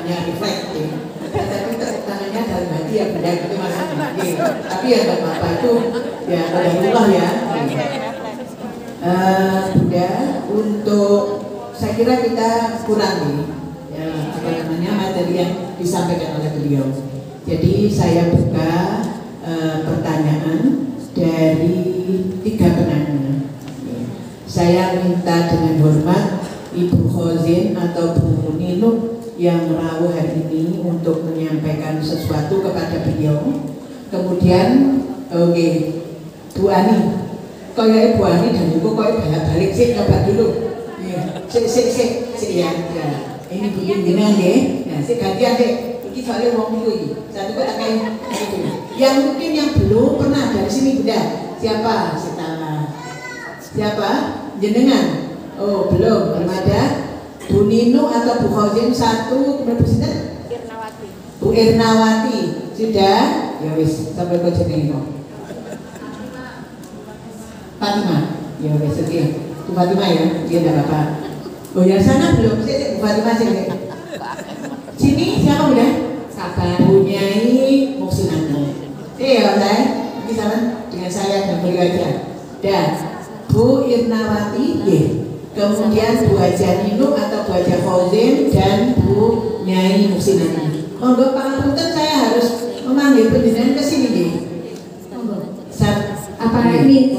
namanya reflektif. Tapi tepuk tangannya dalam hati ya benda itu masih sedikit. Tapi ya nggak apa-apa itu ya alhamdulillah ya. Bunda, untuk saya kira kita kurangi ya apa namanya materi yang disampaikan oleh beliau. Jadi saya buka pertanyaan dari 3 penanya. Saya minta dengan hormat Ibu Khozin atau Bu Nino yang rawuh hari ini untuk menyampaikan sesuatu kepada beliau. Kemudian, Bu Ani, kayak Bu Ani dan Ibu kok balik sih coba dulu. Ya. Ini begini nggih. Nah, sik gantian sik. Iki soalnya wong niku iki. Satu kok tak kayak gitu. Yang mungkin yang belum pernah dari sini Bunda. Siapa? Siapa? Jenengan. Oh, belum ada. Bu Nino atau Bu Khozim satu, kemudian Bu Sinten? Irnawati. Bu Irnawati. Sudah? Ya wis, sampai kok jenenge kok. Fatima. Ya wis oke. Bu Fatima ya, dia enggak apa-apa. Oh ya sana belum, Bu Fatima sini. Sini siapa Bunda? Sabar. Bu Nyai Muksinani. Ya saya, di sana dengan saya dan beliau aja. Dan Bu Irnawati, kemudian Bu Haja Nino atau Bu Haja Khozim dan Bu Nyai Muksinani. Monggo pangapunten saya harus memanggil penjenengan ke sini nggih. Monggo. Apa ini?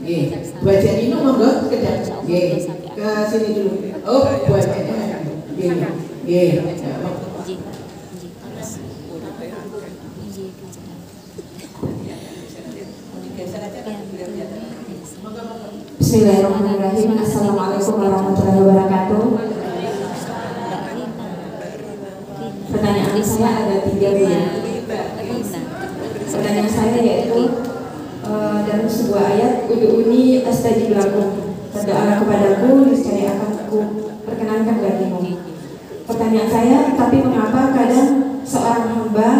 Nggih. Bu Haja Nino monggo sekedar nggih ke sini dulu. Oh, Bu Haja Nino. Nggih. Nggih. Bismillahirrahmanirrahim. Assalamualaikum warahmatullahi wabarakatuh. Pertanyaan saya ada 3 Bu ya. Pertanyaan saya yaitu dalam sebuah ayat ud'uni astajib lakum, berdoalah kepadaku niscaya akan aku perkenankan bagimu. Pertanyaan saya, tapi mengapa kadang seorang hamba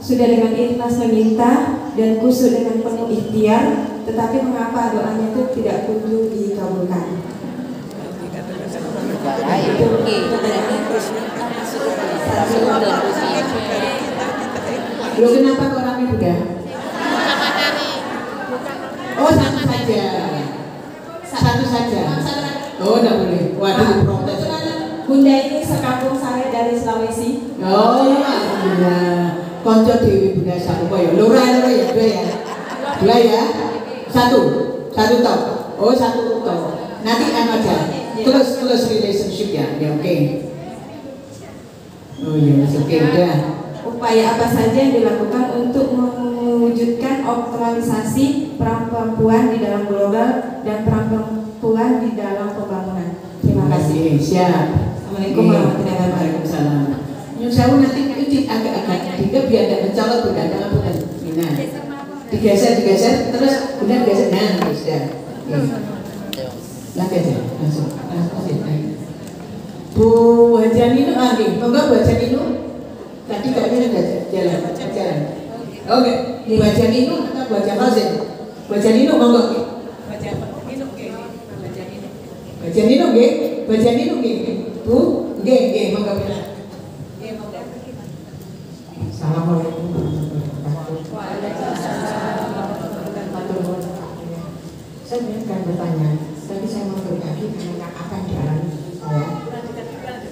sudah dengan ikhlas meminta dan khusyuk dengan penuh ikhtiar, tetapi mengapa doanya itu tidak kunjung dikabulkan? Loh kenapa kok rame Bunda? Oh satu saja. Satu saja. Oh enggak boleh. Waduh protes. Bunda ini sekampung saya dari Sulawesi. Oh alhamdulillah. Konco dewi Bunda satu ya. Lura ya dua ya. Satu toh. Oh satu toh. Nanti aja. Terus relationship ya. Ya oke. Oh iya oke udah. Upaya apa saja yang dilakukan untuk mewujudkan optimalisasi peran perempuan di dalam global dan peran perempuan di dalam pembangunan? Terima kasih. Siap. Assalamualaikum warahmatullahi wabarakatuh. Waalaikumsalam. Nyusahu nanti itu agak-agak tiga biar tidak mencolok Bunda dalam bukan. Nah, digeser terus Bunda geser. Nah, sudah. Lagi aja langsung. Bu Haja Nino, monggo Bu Haja Nino. Tadi kayaknya udah jalan. Oke, Bu Haja Nino atau Bu Haja Khozim? Bu Haja Nino monggo. Bu Haja Nino nggih. Bu, nggih monggo. Assalamualaikum warahmatullahi wabarakatuh. Saya ingin bertanya, tadi saya mau berbagi karena apa yang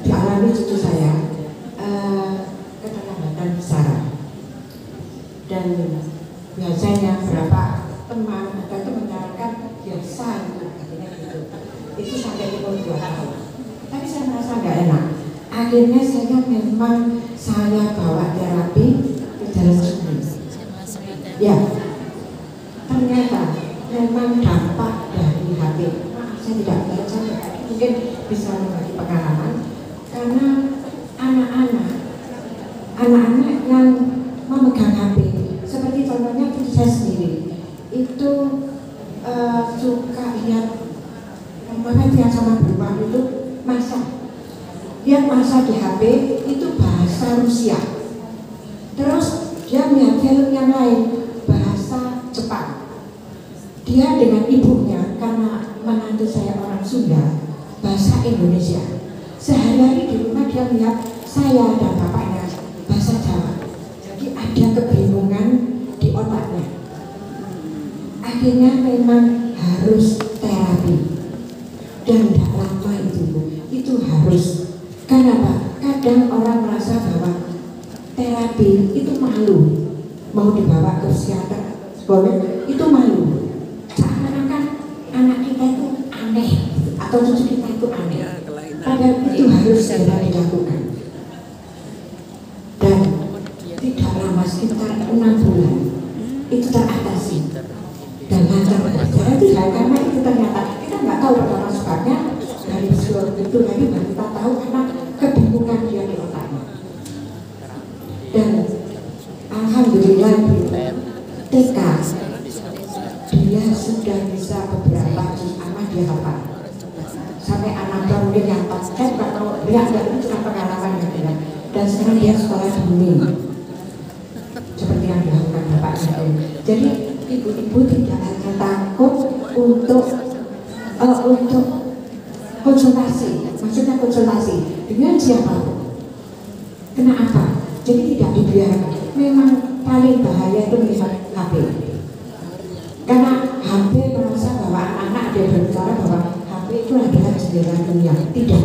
dialami cucu saya, keterlambatan bicara. Dan biasanya berapa teman atau itu menyarankan biasa itu sampai umur 2 tahun. Tapi saya merasa nggak enak. Akhirnya saya bawa terapi ke dalam sini. Ya, ternyata memang dampak dari HP. Saya tidak baca, mungkin bisa membagi pengalaman karena anak-anak yang memegang HP, seperti contohnya saya sendiri itu suka lihat yang sama berubah itu dia masa di HP itu bahasa Rusia, terus dia melihat film yang lain bahasa Jepang. Dia dengan ibunya, karena menantu saya orang Sunda, bahasa Indonesia. Sehari-hari di rumah dia melihat saya dan bapaknya bahasa Jawa. Jadi ada kebingungan di otaknya. Akhirnya memang harus terapi. Dan tidak lama itu harus. Kenapa? Kadang orang merasa bahwa terapi itu malu, mau dibawa ke psikiater, itu malu. Seakan-akan anak kita itu aneh atau cucu kita itu aneh. Padahal itu harus dilakukan. Dan tidak lama sekitar 6 bulan itu teratasi dan lancar berjalan. Itu karena itu ternyata kita nggak tahu pertama sebabnya dari sudah begitu lagi baru kita tahu karena kebingungan dia di otaknya. Dan alhamdulillah di TK dia sudah bisa beberapa juz amma dia hafal. Sampai anak mungkin yang pakai kalau dia itu cuma pengalaman yang dia. Dan sekarang dia sekolah di Bumi seperti yang dilakukan bapaknya. Jadi ibu-ibu tidak hanya takut untuk konsultasi, maksudnya konsultasi dengan siapapun. Kenapa? Jadi tidak dibiarkan. Memang paling bahaya itu melihat HP. Karena HP merasa bahwa anak ada yang berbicara bahwa HP itu adalah jendela dunia. Tidak.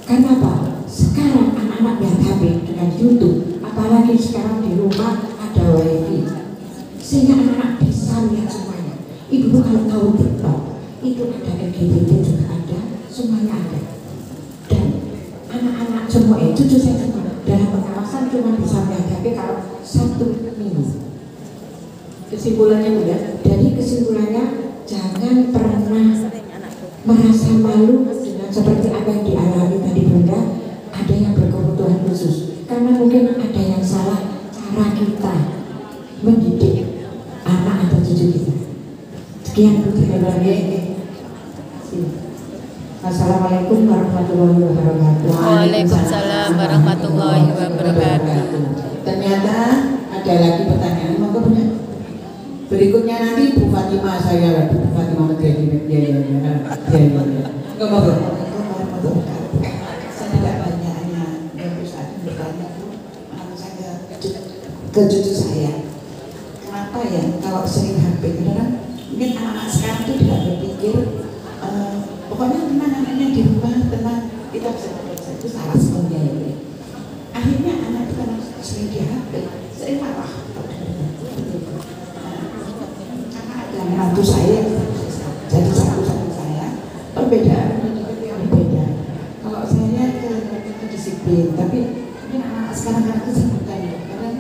Karena apa? Sekarang anak-anak lihat HP dengan YouTube, apalagi sekarang di rumah ada WiFi, sehingga anak-anak bisa lihat semuanya. Ibu kalau tahu TikTok, itu ada LGBT juga ada, semuanya ada. Dan anak-anak semua cucu saya semua dalam pengawasan cuma bisa lihat HP kalau 1 minggu. Kesimpulannya ya, dari kesimpulannya jangan pernah merasa malu dengan seperti apa yang dialami tadi Bunda. Ada yang berkebutuhan khusus karena mungkin ada yang salah cara kita mendidik anak atau cucu kita. Sekian Bu, terima kasih. Assalamualaikum warahmatullahi wabarakatuh. Waalaikumsalam warahmatullahi wabarakatuh. Ternyata ada lagi pertanyaan, monggo punya. Berikutnya nanti Bu Fatimah, saya Bu Fatimah Medeni. Ya. Monggo. Saya tidak banyaknya saat bertanya ke cucu saya. Kenapa ya kalau sering HP? Karena mungkin anak-anak sekarang itu tidak berpikir pokoknya tenang anaknya di rumah, tenang, kita bisa bekerja, itu salah sebenarnya ya. Akhirnya anak itu karena sering di HP, sering marah. Karena ada mantu saya, jadi satu-satu saya, perbedaan yang berbeda. Kalau saya ke disiplin, tapi mungkin anak-anak sekarang kan kesibukan ya, karena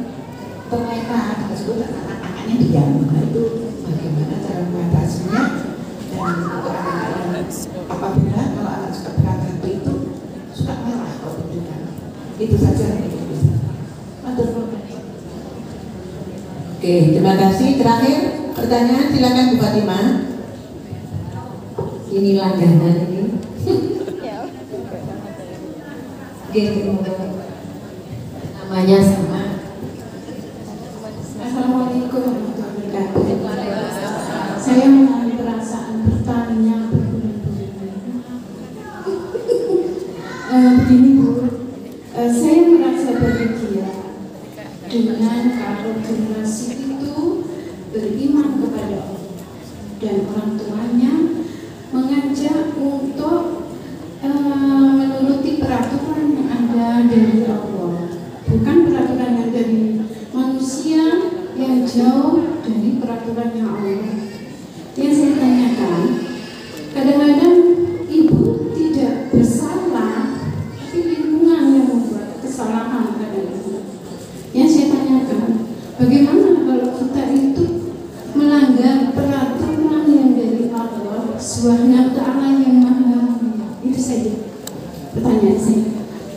ternyata tersebut anak-anaknya diam. Nah itu bagaimana cara mengatasinya, dan untuk anak-anak yang apabila kalau anak suka berangkat itu suka marah kalau tunjukkan. Itu saja yang bisa. Oke, terima kasih. Terakhir pertanyaan, silakan Bu Fatimah. Ini langganan ini. Oke, namanya sama. Assalamualaikum warahmatullahi wabarakatuh. Saya mengalami perasaan bertanya begini Bu, saya merasa bahagia dengan kalau generasi itu beriman kepada Allah dan orang tuanya mengajak untuk menuruti peraturan yang ada dari Allah, bukan peraturan yang dari manusia yang jauh dari peraturannya Allah. Yang saya tanyakan, kadang-kadang ibu tidak bersalah, tapi lingkungan yang membuat kesalahan kadang-kadang. Yang saya tanyakan, bagaimana kalau kita itu melanggar peraturan yang dari Allah Subhanahu wa ta'ala yang maha mulia? Itu saja pertanyaan saya.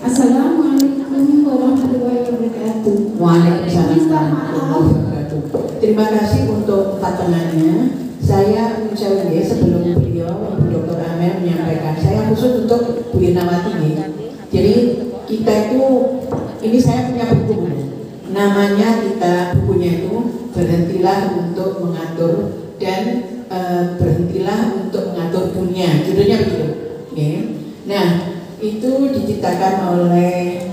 Assalamualaikum warahmatullahi wabarakatuh. Waalaikumsalam warahmatullahi wabarakatuh. Terima kasih untuk patenannya. Saya ucapkan ya sebelum beliau Bu Dr. Amel menyampaikan, saya khusus untuk Bu Irnawati. Jadi kita itu, ini saya punya buku, namanya bukunya itu Berhentilah untuk Mengatur dan Berhentilah untuk Mengatur Dunia. Judulnya begitu. Okay. Nah, itu diciptakan oleh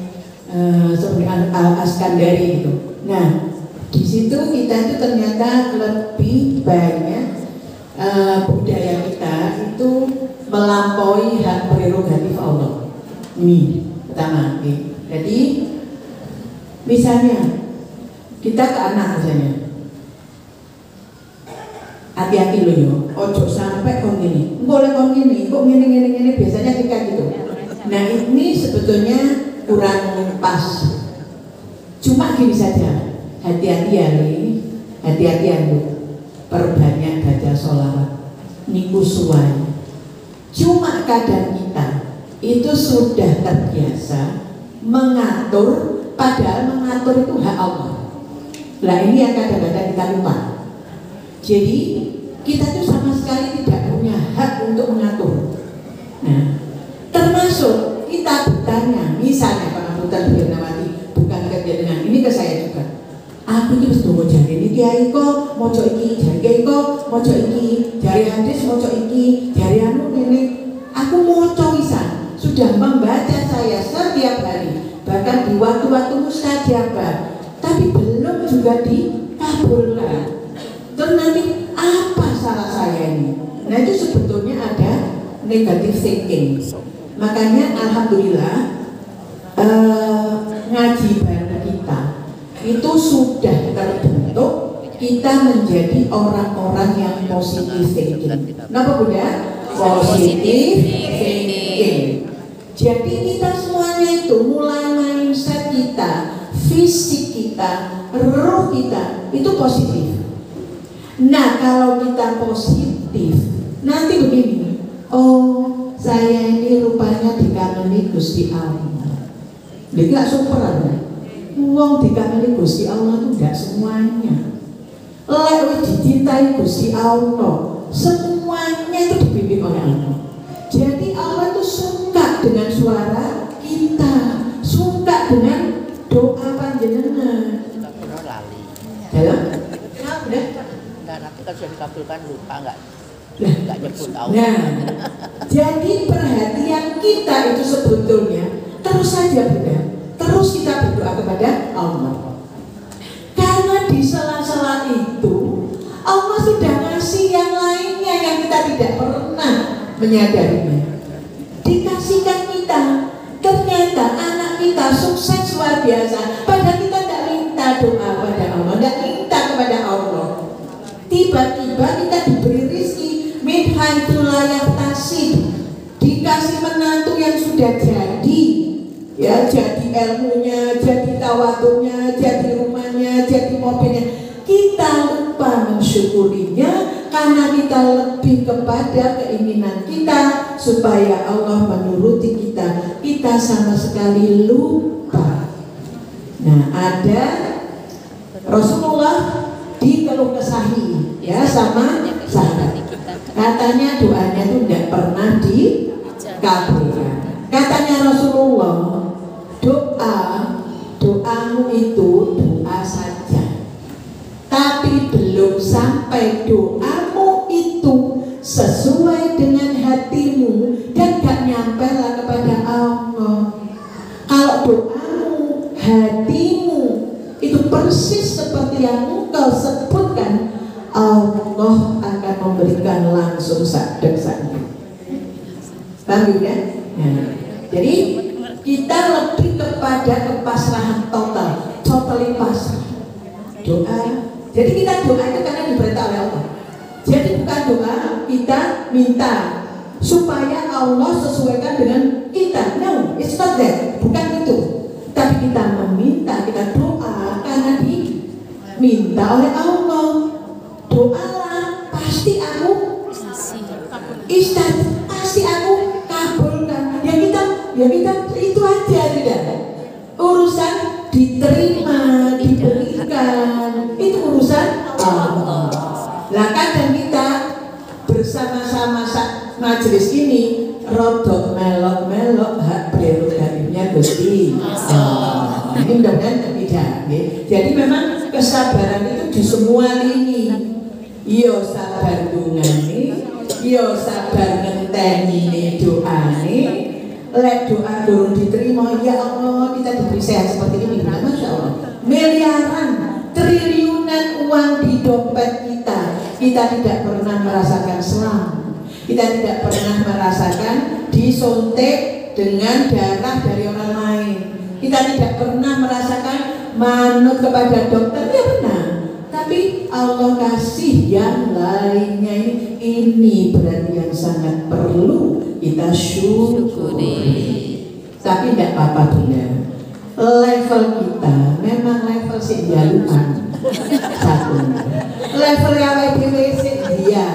Al-Askandari gitu. Nah, di situ kita itu ternyata lebih banyak budaya kita itu melampaui hak prerogatif Allah. Ini pertama. Okay. Jadi misalnya kita ke anak misalnya, hati-hati loh yo, ojo sampai kok gini, boleh kok gini, biasanya kita gitu. Nah ini sebetulnya kurang pas. Cuma gini saja, hati-hati ya perbanyak baca sholawat niku suwai. Cuma kadang kita itu sudah terbiasa mengatur, padahal mengatur itu hak Allah. Nah ini yang kadang-kadang kita lupa. Jadi kita tuh sama sekali tidak punya hak untuk mengatur. Nah, termasuk kita bertanya, misalnya Pak Putar Firnawati, bukan kerja dengan ini ke saya juga. Aku itu sudah mau jari ini kiai kok, mau iki, jari kiai kok, mau iki, jari hadis, mau iki, jari anu ini. Aku mau wisan, sudah membaca saya setiap hari, bahkan di waktu-waktu mustajabah, tapi belum juga dikabulkan. Terus nanti apa salah saya ini? Nah itu sebetulnya ada negative thinking. Makanya alhamdulillah ngaji bareng kita itu sudah terbentuk, kita menjadi orang-orang yang positive thinking. Kenapa Bunda? Positive thinking. Jadi kita semuanya itu mulai mindset kita, fisik kita, ruh kita itu positif. Nah kalau kita positif, nanti begini, oh saya ini rupanya dikanoni Gusti Allah. Dia gak superan. Uang dikanoni Gusti Allah itu gak semuanya. Lek dicintai Gusti Allah, semuanya itu dibimbing oleh Allah. Jadi Allah itu suka dengan suara kita, suka dengan doa panjenengan. Dalam? Nanti kan sudah dikabulkan lupa nggak nyebut Allah. Nah, jadi perhatian kita itu sebetulnya terus saja Bunda, terus kita berdoa kepada Allah. Karena di sela-sela itu Allah sudah ngasih yang lainnya yang kita tidak pernah menyadarinya. Dikasihkan kita, ternyata anak kita sukses luar biasa. Padahal kita tidak minta doa pada Allah, tidak minta kepada Allah. Tiba-tiba kita diberi rezeki min haitsu la yahtasib, dikasih menantu yang sudah jadi, ya jadi ilmunya, jadi tawadhunya, jadi rumahnya, jadi mobilnya. Kita lupa mensyukurinya karena kita lebih kepada keinginan kita supaya Allah menuruti kita. Kita sama sekali lupa. Nah ada Rasulullah dikeluh kesahi ya sama sahabat. Katanya doanya itu tidak pernah dikabulkan. Katanya Rasulullah, doamu itu doa saja, tapi belum sampai doamu itu sesuai dengan hatimu dan gak nyampe lah kepada Allah. Kalau doamu, hatimu itu persis seperti yang engkau sebutkan, Allah akan memberikan langsung sadek-sadek. Paham ya? Jadi kita lebih kepada kepasrahan total, totally pasrah. Doa. Jadi kita doa itu karena diperintah oleh Allah. Jadi bukan doa kita minta supaya Allah sesuaikan dengan kita. No, it's not that. Bukan itu. Tapi kita meminta, kita doa karena diminta oleh Allah. Doalah, pasti aku pasti aku kabulkan. Ya kita itu aja tidak. Urusan diterima, diberikan, itu urusan Allah. Lah kadang kita bersama-sama majelis ini rodok melok-melok hak prerogatifnya Gusti Allah. Ini mudah-mudahan tidak. Jadi memang kesabaran itu di semua lini. Yo sabar dungane, yo sabar ngenteni doane. Lek doa durung diterima, ya Allah kita diberi sehat seperti ini, Masya Allah. Miliaran, triliunan uang di dompet kita tidak pernah merasakan selam, kita tidak pernah merasakan disuntik dengan darah dari orang lain, kita tidak pernah merasakan manut kepada dokter, ya benar. Tapi Allah kasih yang lainnya ini berarti yang sangat perlu kita syukuri. Tapi tidak apa-apa Bunda. Level kita memang level sing jalukan. Satu. Level yang dhewe sing dia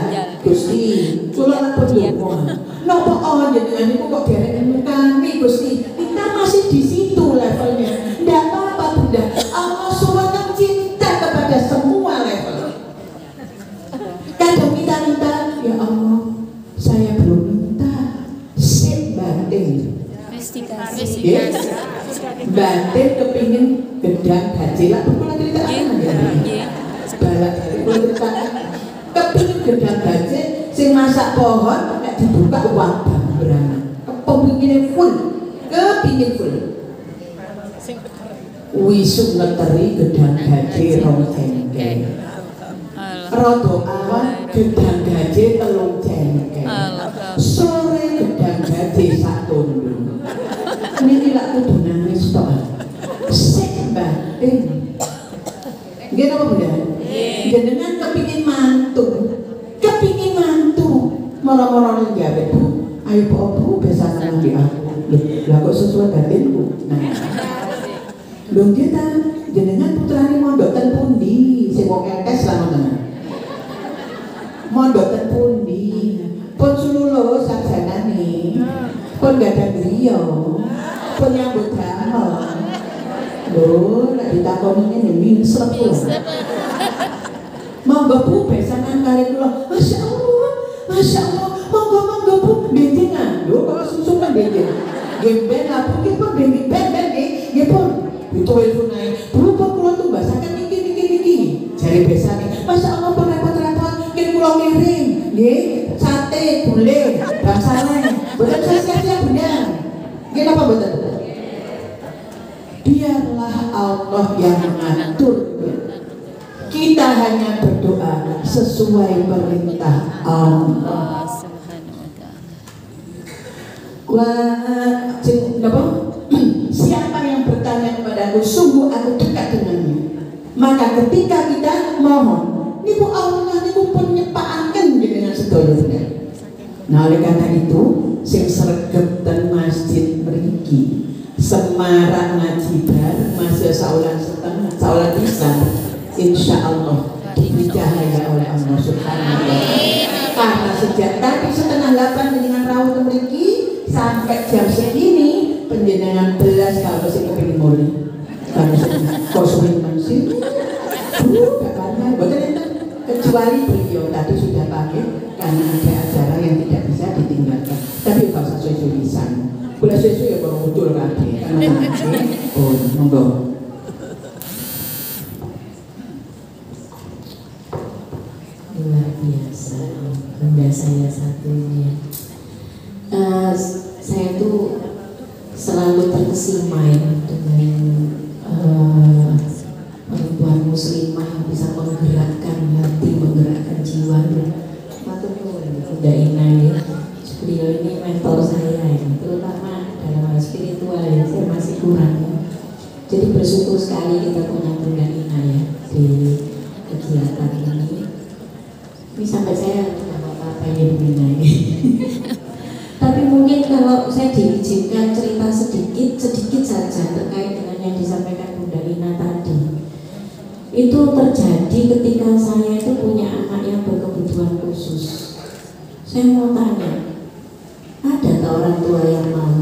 Gusti, kula pendukung. Nopo jenengan niku kok dereng kami Gusti. Kita masih di situ levelnya. Ndak apa-apa Bunda. Allah SWT cinta kepada semua level. Kadang kita minta, ya Allah, saya belum minta. Sip batin. Batin kepingin gedang gaji lah. Kula cerita balak kula cerita. Kepingin gedang gaji sing masak pohon nek dibuka wabah beranak. Kepingin full. Wisu ngeteri gedang gaji rong cengkeh. Rodo awan gedang gaji telung cengkeh. Sore gedang gaji sak tundung. Niki lak kudu nangis tok. Sik batin. Nggih napa Bunda? Jenengan kepingin mantu. Moro-moro ning gawe Bu. Ayo Bu besanan di aku. Lah kok sesuai batinku. Nah. Lho kita jenengan putrane mondok ten pundi? Sing wong ekes lah ngoten. Mondok ten pundi? Pun sululu sarjanane. Pun gadah griya. Pun nyambut damel. Lho, nek ditakoni ngene mingsrep kula. Monggo Bu besanan kali kula. Masya Allah, monggo Bu, benjengan. Lho kok susu kan benjing. Gemben apa ki pun benjing ben nggih pun. Dituwil sunai. Bu kok kula tuh basaken niki. Jare besane. Masya Allah pun repot-repot nggih kula ngirim. Nggih, sate, gulai, basane. Boten sia-sia Bunda. Nggih napa boten? Biarlah Allah yang mengatur. Kita hanya berdoa sesuai perintah Allah. Siapa yang bertanya kepadaku, sungguh aku dekat dengannya. Maka ketika kita mohon, niku Allah niku pun nyepakaken dengan sedaya. Nah oleh karena itu, sing sregep ten masjid mriki, semarak ngaji bareng masih saulan setengah, saulan pisan. Insya Allah dicahaya oleh Allah Subhanahu wa Ta'ala. Karena sejak tadi 7:30 dengan rawuh memiliki sampai jam segini penjenengan belas kalau masih kepingin mulai. Karena kosongin masih, kecuali beliau tadi sudah pakai karena ada acara yang tidak bisa ditinggalkan. Tapi kalau saya susu bisa, boleh susu ya baru muncul lagi. Karena oh monggo. Luar biasa, bunda saya satunya. Saya tuh selalu terkesima ya dengan perempuan muslimah yang bisa menggerakkan hati, menggerakkan jiwa. Matur nuwun Bunda Ina ya. Beliau ini mentor saya ya, terutama dalam hal spiritual ya, saya masih kurang ya. Jadi bersyukur sekali kita punya Bunda Ina ya di kegiatan ini. Ini sampai saya nggak apa-apa ya Bunda ini. Tapi mungkin kalau saya diizinkan cerita sedikit saja terkait dengan yang disampaikan Bunda Ina tadi. Itu terjadi ketika saya itu punya anak yang berkebutuhan khusus. Saya mau tanya, ada tak orang tua yang mau?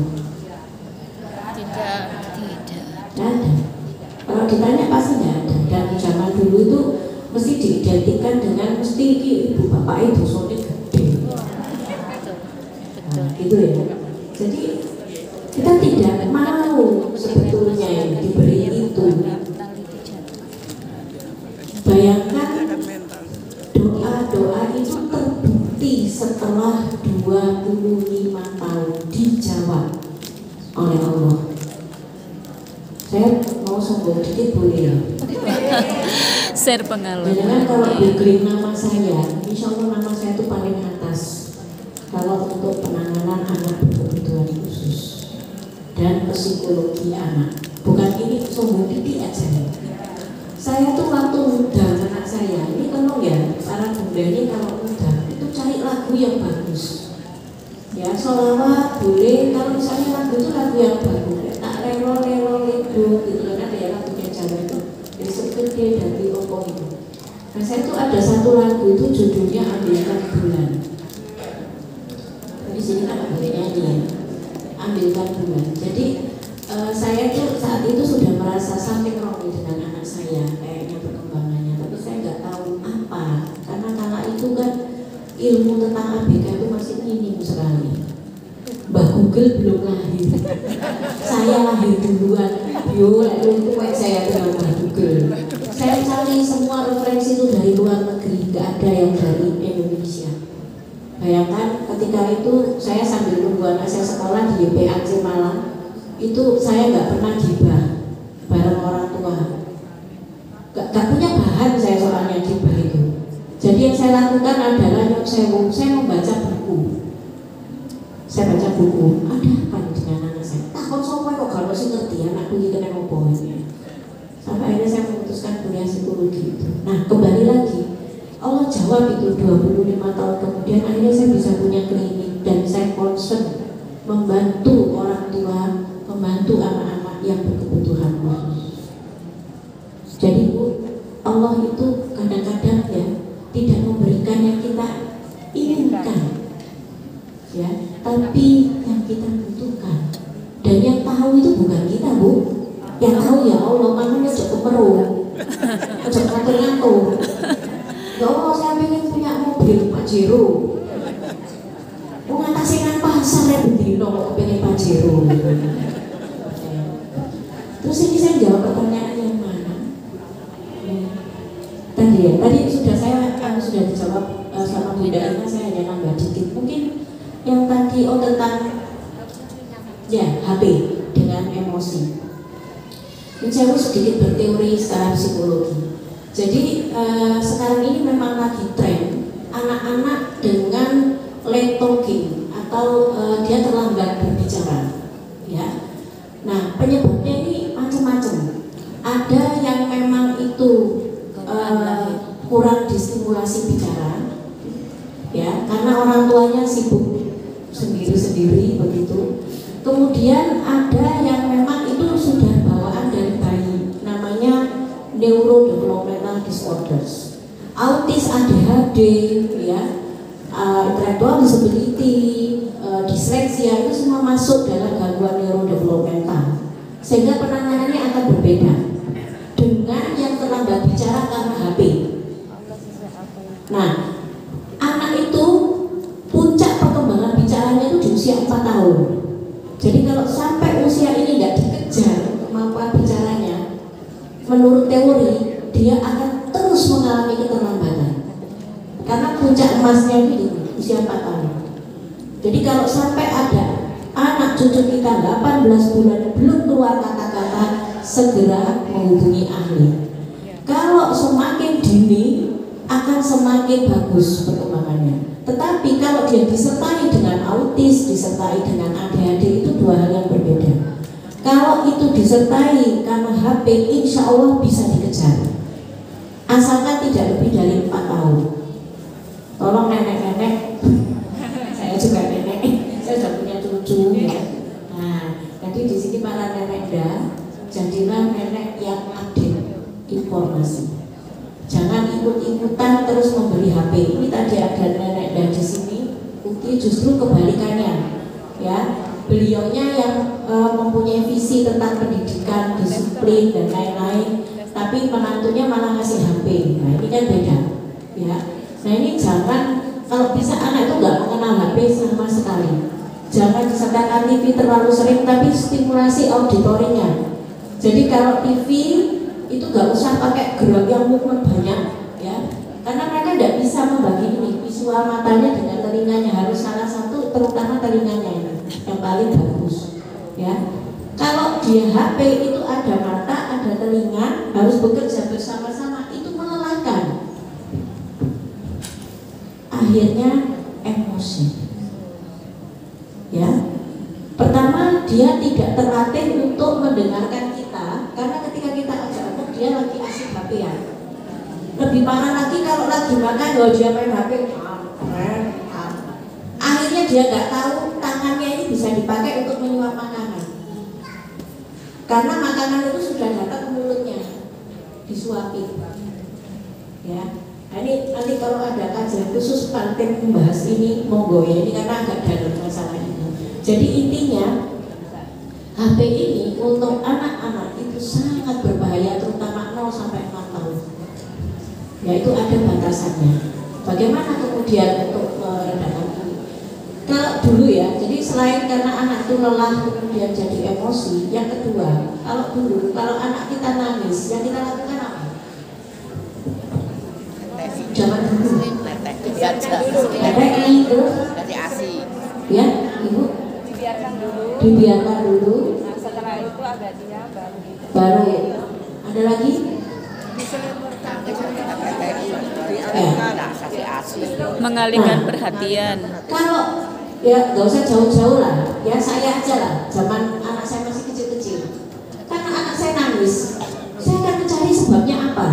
Tidak. Ada. Kalau ditanya pasti tidak ada. Dan zaman dulu itu mesti diidentikan dengan mesti ibu bapak ibu soalnya gede. Nah, gitu ya. Jadi kita tidak mau sebetulnya yang diberi itu. Bayangkan doa-doa itu terbukti setelah 25 tahun dijawab oleh Allah. Saya mau sombong dikit boleh ya? Share pengalaman. Jangan kalau googling nama saya, insya Allah nama saya itu paling atas. Kalau untuk penanganan anak berkebutuhan khusus dan psikologi anak, bukan ini sombong dikit aja. Saya tuh waktu muda anak saya, ini tolong ya, para bunda ini kalau muda itu cari lagu yang bagus. Ya sholawat boleh, kalau misalnya lagu itu lagu yang bagus, tak relo itu gitu kan, ada ya lagunya Jawa itu. Besok gede dan di opo itu. Nah saya tuh ada satu lagu itu judulnya Ambilkan Bulan. di sini kan nggak boleh nyanyi ya. Ambilkan bulan. Jadi saya tuh saat itu sudah merasa something wrong dengan anak saya, kayaknya perkembangannya, tapi saya nggak tahu apa, karena kala itu kan ilmu tentang ABK itu masih minim sekali. Mbak Google belum lahir, saya lahir duluan. Itu kayak saya dengan Mbak Google. Saya cari semua referensi itu dari luar negeri, nggak ada yang dari Indonesia. Bayangkan ketika itu saya sambil nunggu anak saya sekolah di YPAC Malang, itu saya nggak pernah gibah bareng orang tua. Gak punya bahan saya soalnya gibah itu. Jadi yang saya lakukan adalah saya membaca buku. Saya baca buku, ada apa dengan anak saya? Takut sampai kok kalau sih ngerti anakku ini kena ngobrolnya. Sampai akhirnya saya memutuskan kuliah psikologi itu. Nah kembali lagi, Allah jawab itu 25 tahun kemudian akhirnya saya bisa punya klinik dan saya concern membantu orang tua, membantu anak-anak yang berkebutuhan khusus. Jadi Bu, Allah itu kadang-kadang ya tidak memberikan yang kita inginkan, ya, tapi yang kita butuhkan. Dan yang tahu itu bukan kita Bu, yang tahu ya Allah. Makanya cukup meru, cukup ngantuk. Ya Allah, saya ingin punya mobil Pajero. Mengatasi nang pasar ya bendino kok pengen Pajero. Terus ini saya jawab pertanyaan yang mana? Tadi sudah sudah dijawab sama Bunda Ina, saya hanya nambah dikit. Mungkin yang tadi tentang ya HP dengan emosi. Ini saya sedikit berteori secara psikologi. Jadi sekarang ini memang lagi tren anak-anak dengan late talking atau dia terlambat berbicara, ya. Nah penyebabnya ini macam-macam. Ada yang memang itu kurang distimulasi bicara, ya, karena orang tuanya sibuk sendiri-sendiri begitu. Kemudian ada yang memang itu sudah bawaan dari bayi, namanya neurodevelopmental disorders, autis, ADHD, ya, intellectual disability, disleksia, itu semua masuk dalam gangguan neurodevelopmental, sehingga penanganannya akan berbeda dengan yang terlambat bicara karena HP. Nah, anak itu puncak perkembangan bicaranya itu di usia 4 tahun. Jadi kalau sampai usia ini tidak dikejar kemampuan bicaranya, menurut teori dia akan terus mengalami keterlambatan karena puncak emasnya itu usia 4 tahun. Jadi kalau sampai ada anak cucu kita 18 bulan belum keluar kata-kata, segera menghubungi ahli. Kalau semakin dini akan semakin bagus perkembangannya. Tetapi kalau dia disertai dengan autis, disertai dengan ADHD, itu dua hal yang berbeda. Kalau itu disertai karena HP, insya Allah bisa dikejar, asalkan tidak lebih dari 4 tahun. Tolong nenek-nenek, saya juga nenek, saya sudah punya cucu, ya. Nah, jadi di sini para nenek jadilah nenek yang update informasi. Jangan ikut-ikutan terus memberi HP. Ini tadi ada nenek di sini, bukti justru kebalikannya, ya. Beliaunya yang mempunyai visi tentang pendidikan, disiplin dan lain-lain, tapi menantunya malah ngasih HP. Nah ini kan beda, ya. Nah ini jangan, kalau bisa anak itu nggak mengenal HP sama sekali. Jangan disertakan TV terlalu sering, tapi stimulasi auditorinya. Jadi kalau TV itu nggak usah pakai gerak yang movement banyak, ya, karena mereka tidak bisa membagi ini visual matanya dengan telinganya, harus salah satu, terutama telinganya ini yang paling bagus, ya. Kalau dia HP itu ada mata, ada telinga, harus bekerja bersama-sama, itu melelahkan. Akhirnya emosi, ya. Pertama, dia tidak terlatih untuk mendengarkan kita, karena ketika kita ajak dia lagi asik HP, ya. Lebih parah lagi kalau lagi makan, dia main HP. Akhirnya dia nggak tahu tangannya ini bisa dipakai untuk menyuap makanan, karena makanan itu sudah datang ke mulutnya, disuapi, ya. Nah, ini nanti kalau ada kajian khusus penting membahas ini, monggo ya, ini karena agak dalam. Jadi intinya HP ini untuk anak-anak itu sangat berbahaya, terutama 0 sampai 4 tahun. Yaitu ada batasannya. Bagaimana kemudian untuk meredakan ini? Kalau dulu ya, jadi selain karena anak itu lelah kemudian jadi emosi, yang kedua, kalau dulu kalau anak kita nangis, yang kita lakukan apa? Jangan dulu. Tetein terus. Kasih ASI. Ya, Ibu. Dibiarkan dulu. Nah, setelah itu agak diam baru ada lagi. Mengalihkan perhatian. Kalau ya nggak usah jauh-jauh lah, ya saya aja lah. Zaman anak saya masih kecil-kecil, karena anak saya nangis, saya akan mencari sebabnya apa.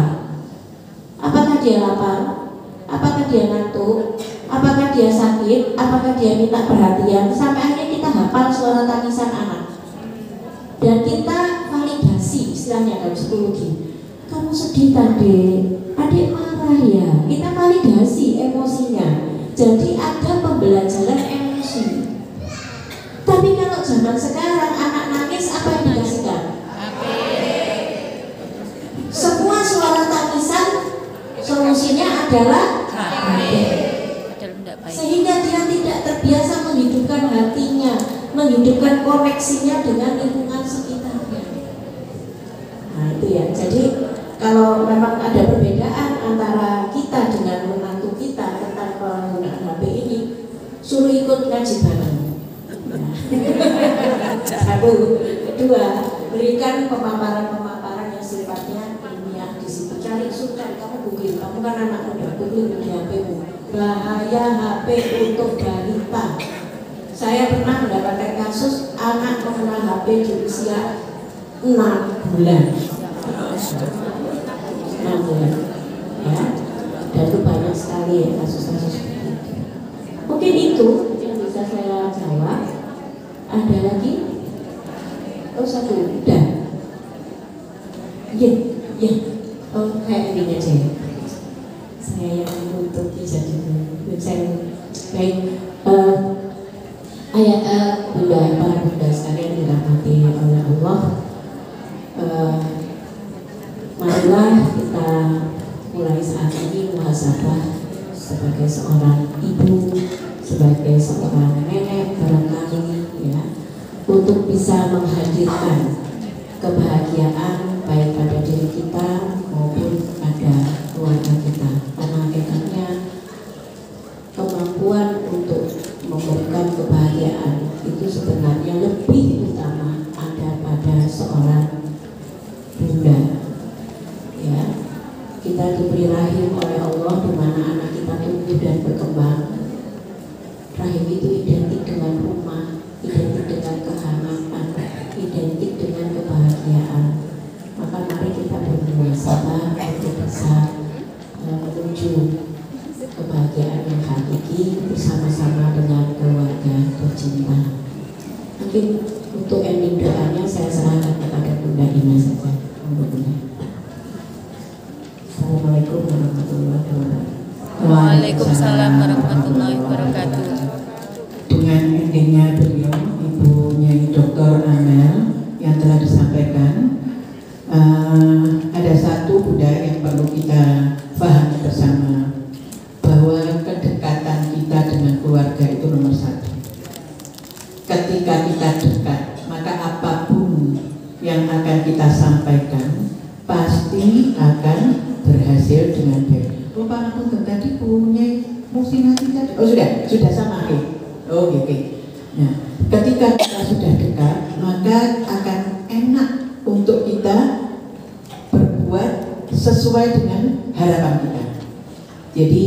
Apakah dia lapar? Apakah dia ngantuk? Apakah dia sakit? Apakah dia minta perhatian? Sampai akhirnya kita hafal suara tangisan anak. Dan kita validasi, istilahnya dalam psikologi. Kamu sedih tadi, adik marah ya. Kita validasi emosinya. Jadi ada pembelajaran emosi. Tapi kalau zaman sekarang anak nangis, apa yang dikasihkan? Semua suara tangisan solusinya adalah sehingga dia tidak terbiasa menghidupkan hatinya, menghidupkan koneksinya dengan lingkungan sekitarnya. Nah itu ya, jadi kalau memang ada perbedaan antara kita dengan menantu kita tentang penggunaan HP ini, suruh ikut ngaji bareng. Satu, kedua, berikan pemaparan-pemaparan yang sifatnya ilmiah di situ. Cari kamu googling, kamu kan anak muda, googling di HP-mu. Bahaya HP untuk balita. Saya pernah mendapatkan kasus anak mengenal HP di usia 6 bulan. 6 bulan, ya. Dan itu banyak sekali ya kasus-kasus seperti itu. Mungkin itu yang bisa saya jawab. Ada lagi? Oh satu, udah. Iya, iya. Oh kayak ini aja ya. Saya yang menutup jadi saya baik. Para bunda sekalian dirahmati oleh Allah. Marilah kita mulai saat ini muhasabah sebagai seorang ibu, sebagai seorang nenek barangkali ya, untuk bisa menghadirkan kebahagiaan baik pada diri kita maupun pada keluarga kita. Karena hakikatnya kemampuan untuk memberikan kebahagiaan itu sebenarnya lebih utama ada pada seorang bunda. Ya, kita diberi rahim oleh Allah di mana anak kita tumbuh dan berkembang. Rahim itu identik dengan rumah, identik dengan kehangatan, identik dengan kebahagiaan. Maka mari kita bermuhasabah untuk bisa menuju kebahagiaan yang hakiki bersama-sama dengan keluarga tercinta. Mungkin untuk ending doanya saya serahkan kepada Bunda Ina saja. Assalamualaikum warahmatullahi wabarakatuh. Waalaikumsalam warahmatullahi wabarakatuh. Dengan endingnya beliau, Ibunya Dr. Amel yang telah disampaikan, ada satu budaya yang perlu kita pahami bersama, bahwa kedekatan kita dengan keluarga itu nomor satu. Ketika kita dekat, maka apapun yang akan kita sampaikan pasti akan berhasil dengan baik. Lupa aku tadi punya musim nanti tadi. Oh sudah sama oke. Oh oke. Nah, ketika kita sudah dekat, maka akan enak untuk kita berbuat sesuai dengan harapan kita. Jadi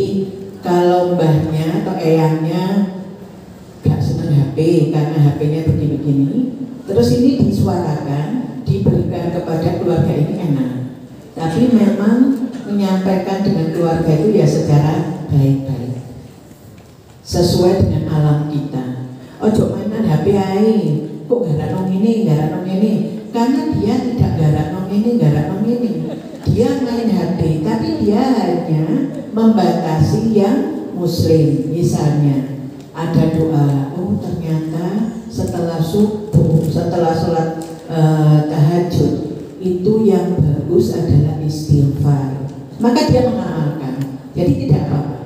kalau mbahnya atau eyangnya gak senang HP karena HP-nya begini-begini, terus ini disuarakan, diberikan kepada keluarga ini enak. Tapi memang menyampaikan dengan keluarga itu ya secara baik-baik, sesuai dengan alam kita. Ojo mainan HP ae, kok garak nong ini, karena dia tidak garak nong ini. Dia main HP, tapi dia hanya membatasi yang muslim misalnya. ada doa. Oh ternyata setelah subuh, setelah sholat tahajud itu yang bagus adalah istighfar. Maka dia mengamalkan. Jadi tidak apa-apa.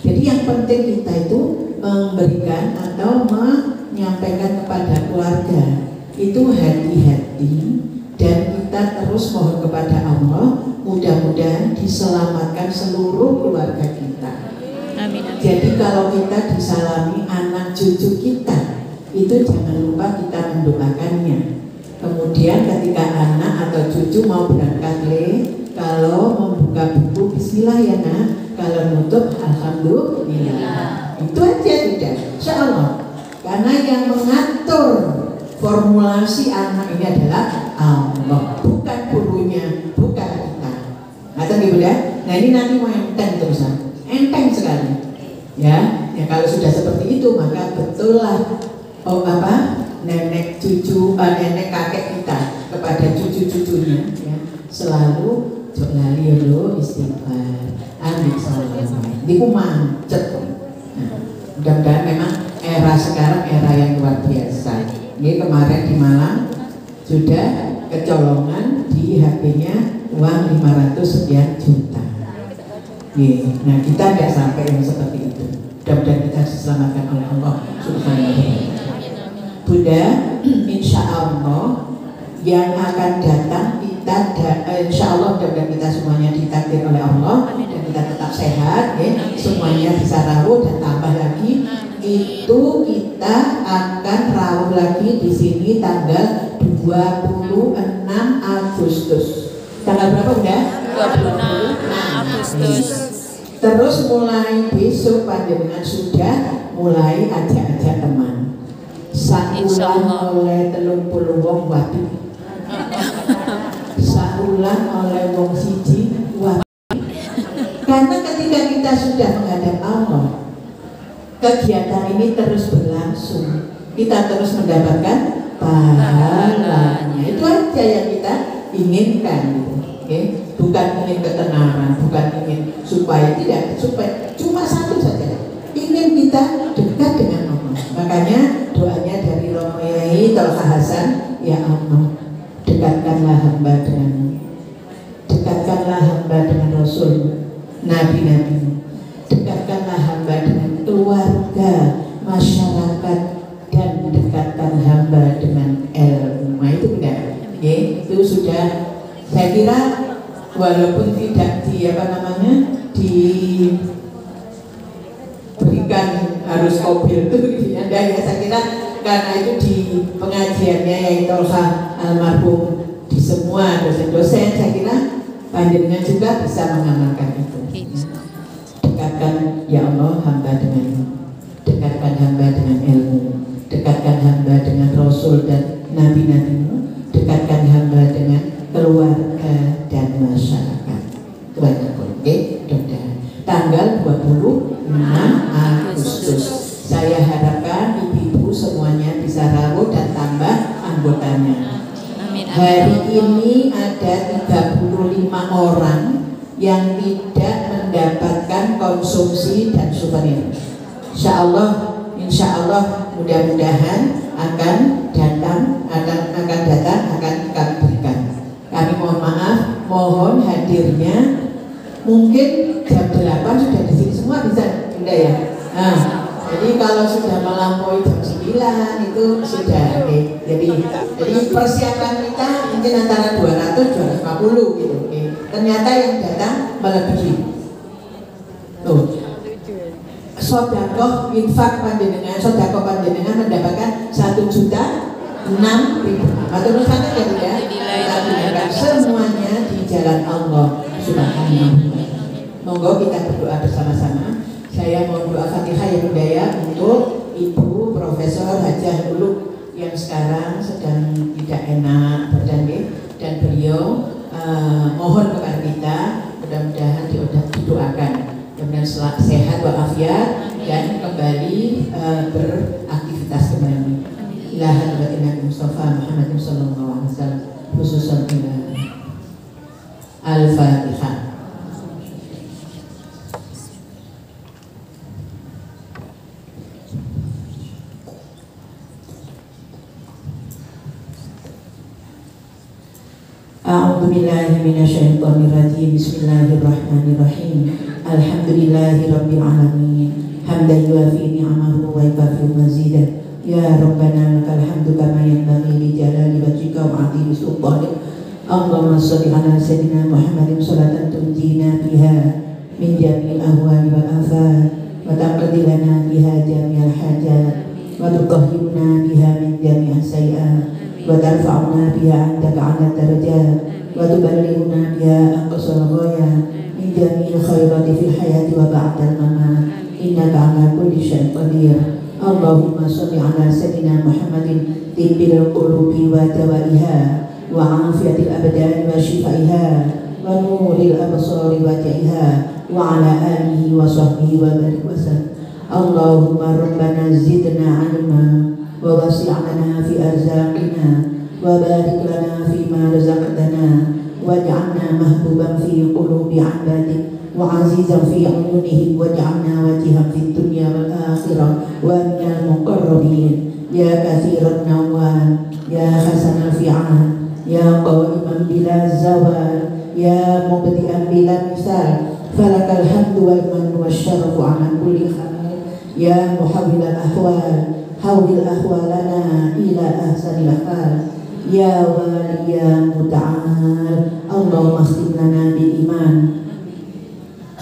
Jadi yang penting kita itu memberikan atau menyampaikan kepada keluarga itu hati-hati, dan kita terus mohon kepada Allah mudah-mudahan diselamatkan seluruh keluarga kita. Amin. Jadi kalau kita disalami anak cucu kita, itu jangan lupa kita mendoakannya. Kemudian ketika anak atau cucu mau berangkat kalau membuka buku bismillah ya nak, kalau nutup alhamdulillah. Itu aja sudah, insya Allah. Karena yang mengatur formulasi anak ini adalah Allah, bukan gurunya, bukan kita. Ngerti ibu ya? Nah ini nanti mau enteng terusan, enteng sekali. Ya kalau sudah seperti itu maka betul lah nenek cucu, nenek kakek kita kepada cucu-cucunya ya, selalu lali lo istighfar, amin sallallahu. Di mancet. Nah, mudah-mudahan memang era sekarang era yang luar biasa. Ini kemarin di Malang sudah kecolongan di HP-nya uang 500 sekian juta. Nah kita nggak sampai yang seperti itu. Mudah-mudahan kita diselamatkan oleh Allah Subhanahu wa Ta'ala. Bunda, insya Allah yang akan datang kita insya Allah mudah-mudahan kita semuanya ditakdir oleh Allah dan kita tetap sehat ya, semuanya bisa rawuh dan tambah lagi. Itu kita akan rawuh lagi di sini tanggal 26 Agustus. Tanggal berapa Bunda? 26 Agustus. Terus mulai besok panjenengan sudah mulai ajak-ajak teman. Saulan oleh 30 wong wati. Saulan oleh wong siji wati. Karena ketika kita sudah menghadap Allah, kegiatan ini terus berlangsung. Kita terus mendapatkan pahalanya. Itu aja yang kita inginkan, gitu. Okay? Bukan ingin ketenaran, bukan ingin supaya cuma satu saja. Ingin kita dekat dengan Allah. Makanya doanya dari Romo Yai Tolha Hasan, ya Allah, dekatkanlah hamba denganmu, dekatkanlah hamba dengan Rasul, Nabi-Nabi, dekatkanlah hamba dengan keluarga, masyarakat, dan dekatkan hamba dengan ilmu. Itu benar. Ya, itu sudah saya kira walaupun tidak diberikan harus kobil itu ya saya kira karena itu di pengajiannya Yai Tolha almarhum di semua dosen-dosen, saya kira panjenengan juga bisa mengamalkan itu. Dekatkan ya Allah hamba denganmu, dekatkan hamba dengan ilmu, dekatkan hamba dengan Rasul dan Nabi-Nabimu, dekatkan hamba dengan keluarga dan masyarakat. Itu aja. Oke, tanggal 26 Agustus. Saya harapkan ibu-ibu semuanya bisa rawuh dan tambah anggotanya. Hari ini ada 35 orang yang tidak mendapatkan konsumsi dan souvenir. Insya Allah mudah-mudahan akan datang akan kami berikan. Kami mohon maaf, mohon hadirnya mungkin jam 8 sudah di sini semua bisa, tidak ya? Nah, jadi kalau sudah melampaui jam 9 itu sudah okay. Jadi persiapan kita mungkin antara 200-250 gitu. Okay. Ternyata yang datang melebihi. Tuh. Sodakoh infak panjenengan mendapatkan 1.006.000. Atau misalnya ya, semuanya di jalan Allah Subhanahu. Monggo kita berdoa bersama-sama. Saya mohon doa Fatihah yang budaya untuk Ibu Profesor Hajah Luluk yang sekarang sedang tidak enak badan dan beliau mohon kepada kita mudah-mudahan didoakan mudah-mudahan sehat walafiat dan kembali beraktivitas kembali. Ilahan Nabi Mustafa Muhammad sallallahu alaihi wasallam khususan Al-Fatihah. A'udzu billahi minasyaitonir rajim. Bismillahirrahmanirrahim. Alhamdulillahirabbil alamin. Hamdan yuafi ni'amahu wa yukafi mazidah. Ya Rabbana lakal hamdu kama yanbaghi li jalali wajhika wa 'azimi sultanik. Allahumma shalli ala sayyidina Muhammadin sholatan tunjina biha min jami'il ahwali wal afat wa taqdi lana biha jami'al hajat wa tutahhiruna biha min jami'is sayyi'at wa tarfa'una biha 'indaka 'ala darajat wa tuballighuna biha aqsal ghayat min jami'il khairati fil hayati wa ba'dal mamat innaka 'ala kulli syai'in qadir. Allahumma shalli ala sayyidina Muhammadin tibbil qulubi wa dawaiha wa 'afiyatil abdani wa shifaiha wa nuril absari wa ja'iha wa 'ala alihi wa sahbihi wa barik wa sallam. Allahumma rabbana zidna 'ilma wa wasi'na fi arzaqina wa barik lana fi ma razaqtana waj'alna mahbuban fi qulubi 'ibadik wa 'azizan fi 'uyunihim waj'alna wajihan fid dunya wal akhirah wa minal muqarrabin ya katsiran nawal ya hasanal fi'al ya qawiman bila zawal ya mubdi'an bila misal falakal hamdu wal mannu wasyarafu 'ala kulli khair ya muhawwilal ahwal hawil ahwalana ila ahsanil hal ya wali ya muta'al. Allahumma khtim lana bil iman,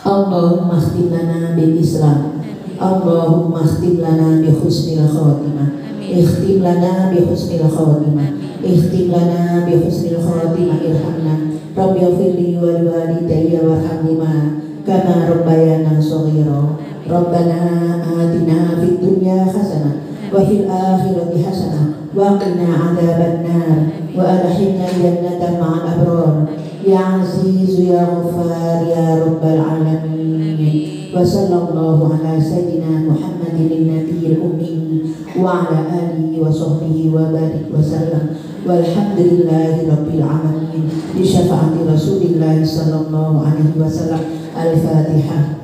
Allahumma khtim lana bil Islam, Allahumma khtim lana bi husnil khatimah, ikhtim lana bi husnil khatimah, ikhtim lana bi husnil khatimah. Irhamna rabbi ighfirli wa liwalidayya warhamhuma kama rabbayana shaghira. Rabbana atina fid dunya hasanah wa fil akhirati hasanah wa qina adzabannar wa adkhilna jannata ma'al abrar ya aziz ya ghaffar ya rabbal alamin. Wa sallallahu ala sayyidina Muhammadin nabiyil ummi wa ala alihi wa sahbihi wa barik wa sallam. Walhamdulillahi rabbil alamin bi syafaati Rasulillah sallallahu alaihi wasallam. Al-Fatihah.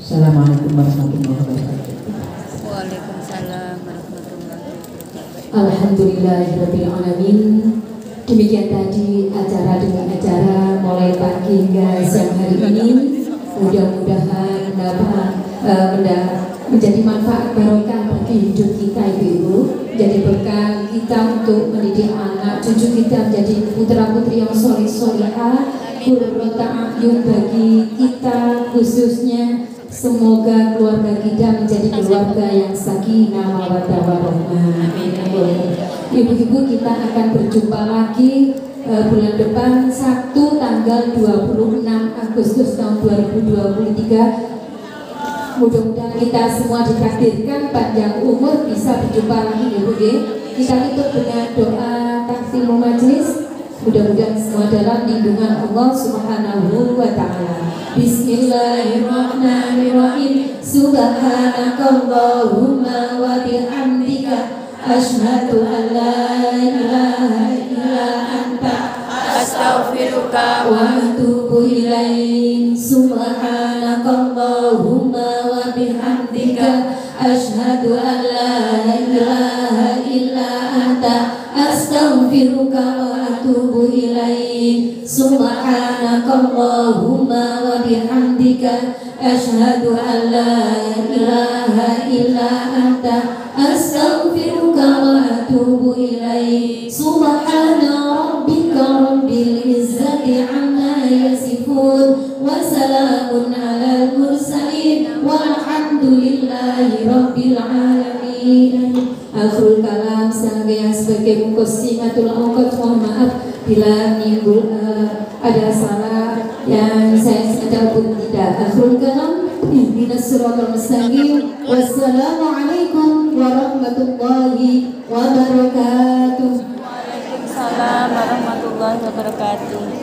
Assalamualaikum warahmatullahi wabarakatuh. Waalaikumsalam warahmatullahi wabarakatuh. Alhamdulillahirabbil alamin. Demikian tadi acara demi acara mulai pagi hingga siang hari ini. Mudah-mudahan dapat menjadi manfaat barokah bagi hidup kita, Ibu. Jadi bekal kita untuk mendidik anak cucu kita menjadi putra-putri yang soleh-solehah, qurrata a'yun bagi kita khususnya. Semoga keluarga kita menjadi keluarga yang sakinah mawaddah warahmah. Ibu-ibu, kita akan berjumpa lagi bulan depan Sabtu tanggal 26 Agustus tahun 2023. Mudah-mudahan kita semua ditakdirkan panjang umur bisa berjumpa lagi, Ibu. Kita tutup dengan doa takfirul majlis. Mudah-mudahan semua dalam lindungan Allah Subhanahu wa ta'ala. Bismillahirrahmanirrahim. Subhanakallahumma wa bihamdika asyhadu an la ilaha illa anta astaghfiruka wa atubu ilaik. Subhanakallahumma wa bihamdika asyhadu an la ilaha illa anta astaghfiruka wa atubu ilaik. Subhanakallahumma wa bihamdika asyhadu an la ilaha illa anta astaghfiruka wa atubu ilaik. Subhana rabbika rabbil izzati amma yasifun wa salamun alal mursalin walhamdulillahi rabbil alamin. Akhirul kalam sebagai muqaddimatul awqat. Mohon maaf bila menimbul ada salah yang saya sengaja pun tidak. Akhirul kalam, ihdinas siratal mustaqim. Wassalamualaikum warahmatullahi wabarakatuh. Waalaikumsalam warahmatullahi wabarakatuh.